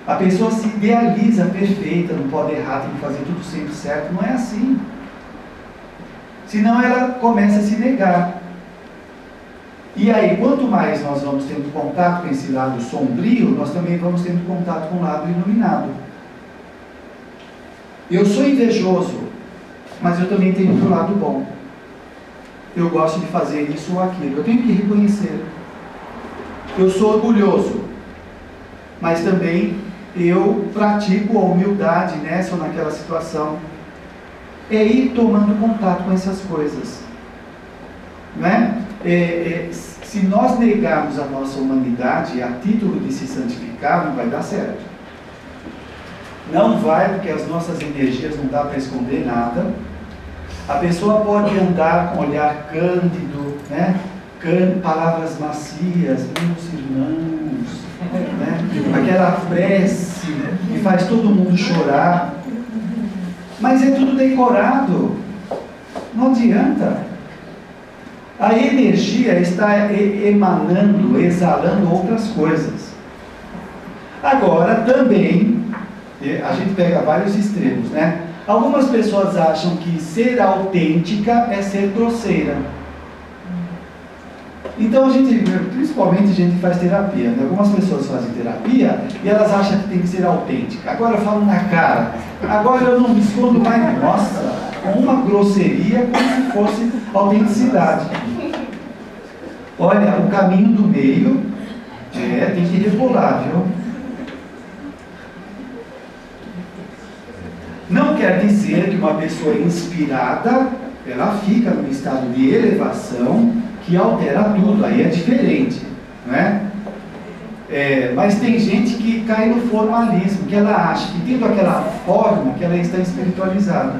A pessoa se idealiza perfeita, não pode errar, tem que fazer tudo sempre certo. Não é assim. Senão ela começa a se negar. E aí, quanto mais nós vamos tendo contato com esse lado sombrio, nós também vamos tendo contato com o lado iluminado. Eu sou invejoso, mas eu também tenho o meu lado bom. Eu gosto de fazer isso ou aquilo, eu tenho que reconhecer. Eu sou orgulhoso, mas também eu pratico a humildade nessa ou naquela situação. É ir tomando contato com essas coisas, não é? Se nós negarmos a nossa humanidade a título de se santificar, não vai dar certo. Não vai, porque as nossas energias não dá para esconder nada. A pessoa pode andar com olhar cândido, né? Palavras macias, meus irmãos, né? Aquela prece que faz todo mundo chorar, mas é tudo decorado, não adianta. A energia está emanando, exalando outras coisas. Agora também, a gente pega vários extremos, né? Algumas pessoas acham que ser autêntica é ser grosseira. Então a gente, principalmente a gente faz terapia, né? Algumas pessoas fazem terapia e elas acham que tem que ser autêntica. Agora eu falo na cara, agora eu não me escondo mais, nossa, com uma grosseria como se fosse autenticidade. Olha, o caminho do meio tem que rebolar, viu? Não quer dizer que uma pessoa inspirada, ela fica num estado de elevação que altera tudo, aí é diferente, não é? Mas tem gente que cai no formalismo, que ela acha que tendo aquela forma que ela está espiritualizada.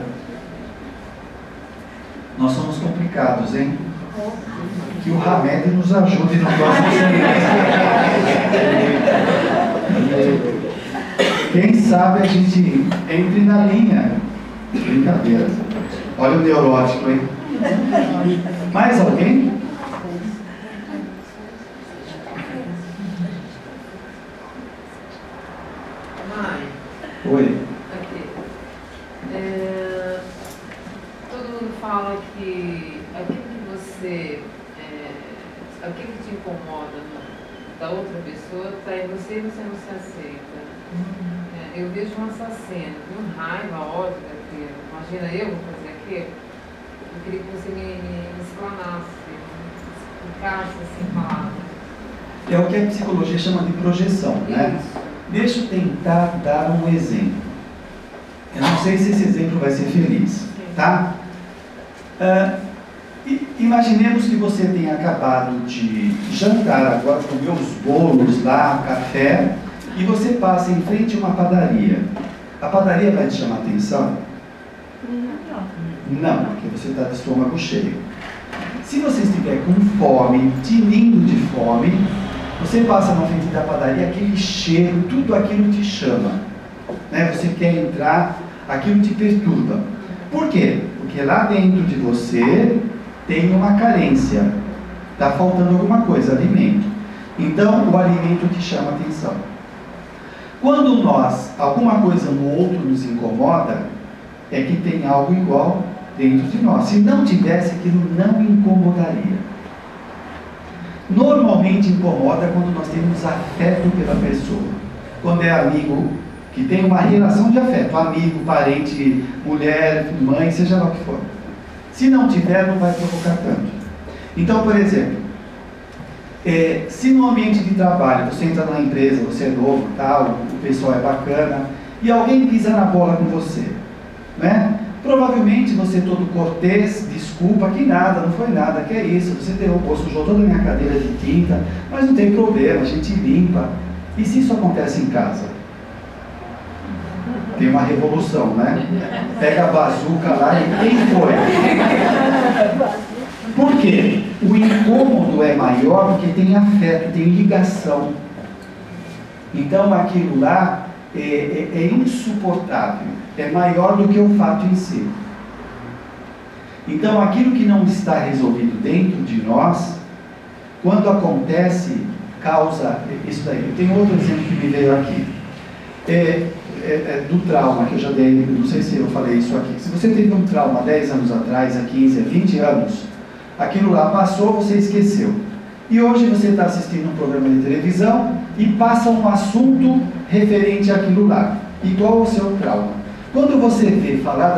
Nós somos complicados, hein? Que o Hamed nos ajude no próximo semestre. Quem sabe a gente entre na linha. Brincadeira. Olha o neurótico, hein? Mais alguém? Mãe. Oi. Aqui. Todo mundo fala que aquilo que você, aquilo que te incomoda da outra pessoa está em você e você não se aceita. Eu vejo um assassino, com raiva, ódio daquilo. Imagina, eu vou fazer aquilo. Eu queria que você me explanasse, me explicasse assim, palavras. É o que a psicologia chama de projeção, né? Deixa eu tentar dar um exemplo. Eu não sei se esse exemplo vai ser feliz, tá? Imaginemos que você tenha acabado de jantar agora, comer os bolos lá, café, e você passa em frente a uma padaria. A padaria vai te chamar a atenção? Não, porque você está de estômago cheio. Se você estiver com fome, tinindo de fome, você passa na frente da padaria, aquele cheiro, tudo aquilo te chama. Né? Você quer entrar, aquilo te perturba. Por quê? Porque lá dentro de você tem uma carência. Está faltando alguma coisa, alimento. Então, o alimento te chama a atenção. Quando alguma coisa no outro nos incomoda, é que tem algo igual dentro de nós. Se não tivesse, aquilo não incomodaria. Normalmente incomoda quando nós temos afeto pela pessoa. Quando é amigo, que tem uma relação de afeto, amigo, parente, mulher, mãe, seja lá o que for. Se não tiver, não vai provocar tanto. Então, por exemplo, se no ambiente de trabalho, você entra numa empresa, você é novo, tal, o pessoal é bacana, e alguém pisa na bola com você, né? Provavelmente você todo cortês, desculpa, que nada, não foi nada, que é isso, você derrubou, sujou toda a minha cadeira de tinta, mas não tem problema, a gente limpa. E se isso acontece em casa? Tem uma revolução, né? Pega a bazuca lá e quem foi? Por quê? O incômodo é maior porque tem afeto, tem ligação. Então aquilo lá é insuportável, é maior do que o fato em si. Então aquilo que não está resolvido dentro de nós, quando acontece, causa isso daí. Eu tenho outro exemplo que me veio aqui. Do trauma, que eu já dei, não sei se eu falei isso aqui. Se você teve um trauma há 10 anos atrás, há 15, há 20 anos, aquilo lá passou, você esqueceu. E hoje você está assistindo um programa de televisão e passa um assunto referente àquilo lá, igual ao seu trauma. Quando você vê falar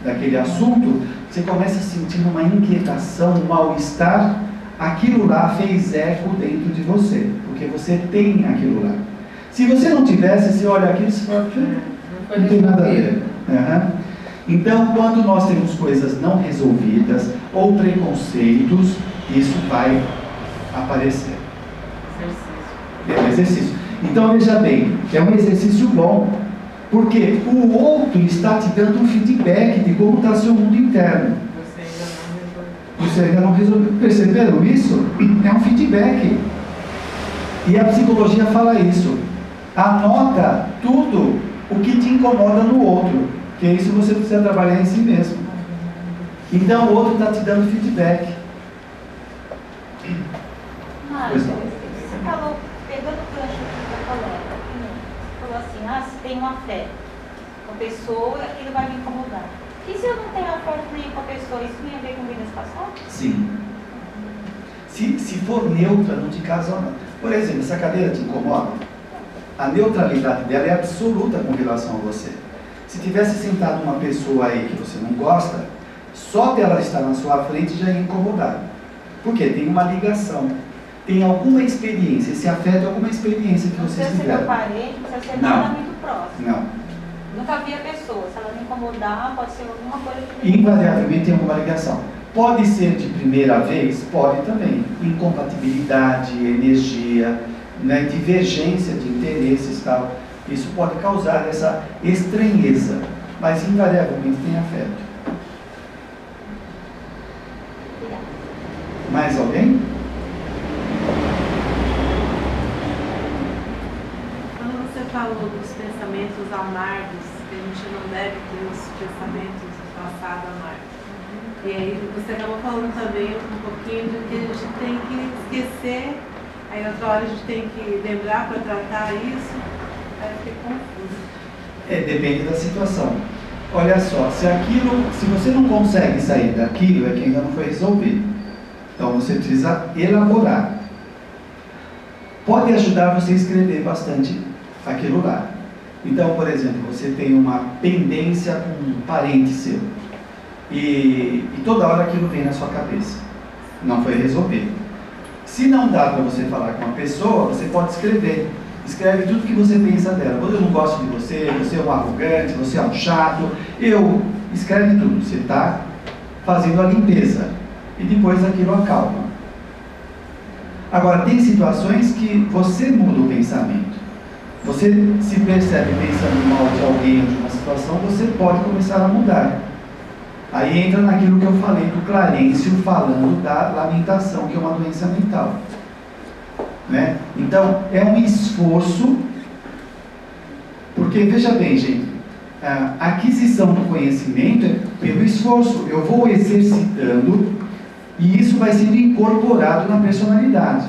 daquele assunto, você começa a sentir uma inquietação, um mal-estar. Aquilo lá fez eco dentro de você, porque você tem aquilo lá. Se você não tivesse, você olha aquilo e fala, não tem nada a ver. Uhum. Então, quando nós temos coisas não resolvidas ou preconceitos, isso vai aparecer. É um exercício. Então, veja bem, é um exercício bom, porque o outro está te dando um feedback de como está seu mundo interno. Você ainda não resolveu. Perceberam isso? É um feedback. E a psicologia fala isso. Anota tudo o que te incomoda no outro, que isso você precisa trabalhar em si mesmo. Então o outro está te dando feedback. Mário, você falou, pegando o gancho da colega, você falou assim, se tem um afeto com a pessoa, aquilo vai me incomodar. E se eu não tenho afeto nem com a pessoa, isso tem a ver com vidas passadas? Sim. Se for neutra, não te causa nada. Por exemplo, essa cadeira te incomoda? A neutralidade dela é absoluta com relação a você. Se tivesse sentado uma pessoa aí que você não gosta, só dela estar na sua frente já ia incomodar. Por quê? Tem uma ligação. Tem alguma experiência. Esse afeto é alguma experiência que vocês tiveram. Não precisa ser meu parente, não precisa ser nada muito próximo. Não. Nunca vi a pessoa. Se ela me incomodar, pode ser alguma coisa que... Invariavelmente tem alguma ligação. Pode ser de primeira vez? Pode também. Incompatibilidade, energia, né, divergência de interesses e tal. Isso pode causar essa estranheza, mas invariavelmente tem afeto. Mais alguém? Quando você falou dos pensamentos amargos, que a gente não deve ter os pensamentos do passado amargos. E aí você acabou falando também um pouquinho do que a gente tem que esquecer, aí outra hora a gente tem que lembrar para tratar isso, aí eu fiquei confusa. Depende da situação. Olha só, se você não consegue sair daquilo, é que ainda não foi resolvido. Então você precisa elaborar. Pode ajudar você a escrever bastante aquilo lá. Então, por exemplo, você tem uma pendência com um parente seu. E toda hora aquilo vem na sua cabeça. Não foi resolvido. Se não dá para você falar com uma pessoa, você pode escrever. Escreve tudo que você pensa dela. Eu não gosto de você, você é um arrogante, você é um chato. Escreve tudo. Você está fazendo a limpeza. E depois aquilo acalma. Agora, tem situações que você muda o pensamento. Você se percebe pensando mal de alguém, de uma situação. situação, você pode começar a mudar. Aí entra naquilo que eu falei do Clarencio falando da lamentação, que é uma doença mental. Né? Então, é um esforço, porque, veja bem, gente, a aquisição do conhecimento é pelo esforço. Eu vou exercitando e isso vai sendo incorporado na personalidade.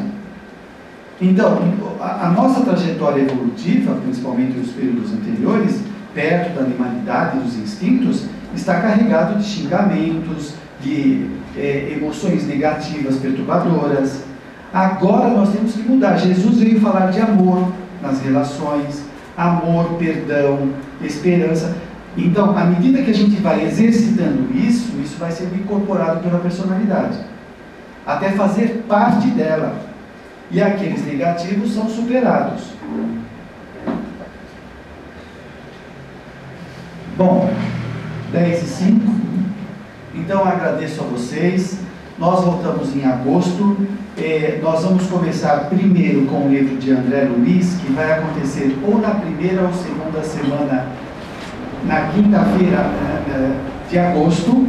Então, a nossa trajetória evolutiva, principalmente nos períodos anteriores, perto da animalidade e dos instintos, está carregado de xingamentos, de emoções negativas, perturbadoras. Agora nós temos que mudar. Jesus veio falar de amor nas relações, amor, perdão, esperança. Então, à medida que a gente vai exercitando isso, isso vai sendo incorporado pela personalidade, até fazer parte dela. E aqueles negativos são superados. Bom, 10h05. Então, agradeço a vocês. Nós voltamos em agosto. Nós vamos começar primeiro com o livro de André Luiz, que vai acontecer ou na primeira ou segunda semana, na quinta-feira de agosto,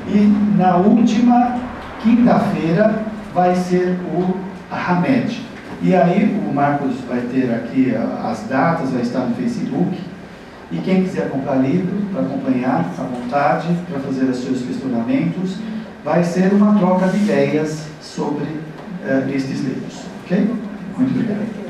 e na última quinta-feira vai ser o Hamed. E aí o Marcos vai ter aqui as datas, vai estar no Facebook, e quem quiser comprar livro para acompanhar à vontade, para fazer os seus questionamentos, vai ser uma troca de ideias sobre estes livros, ok? Muito obrigado.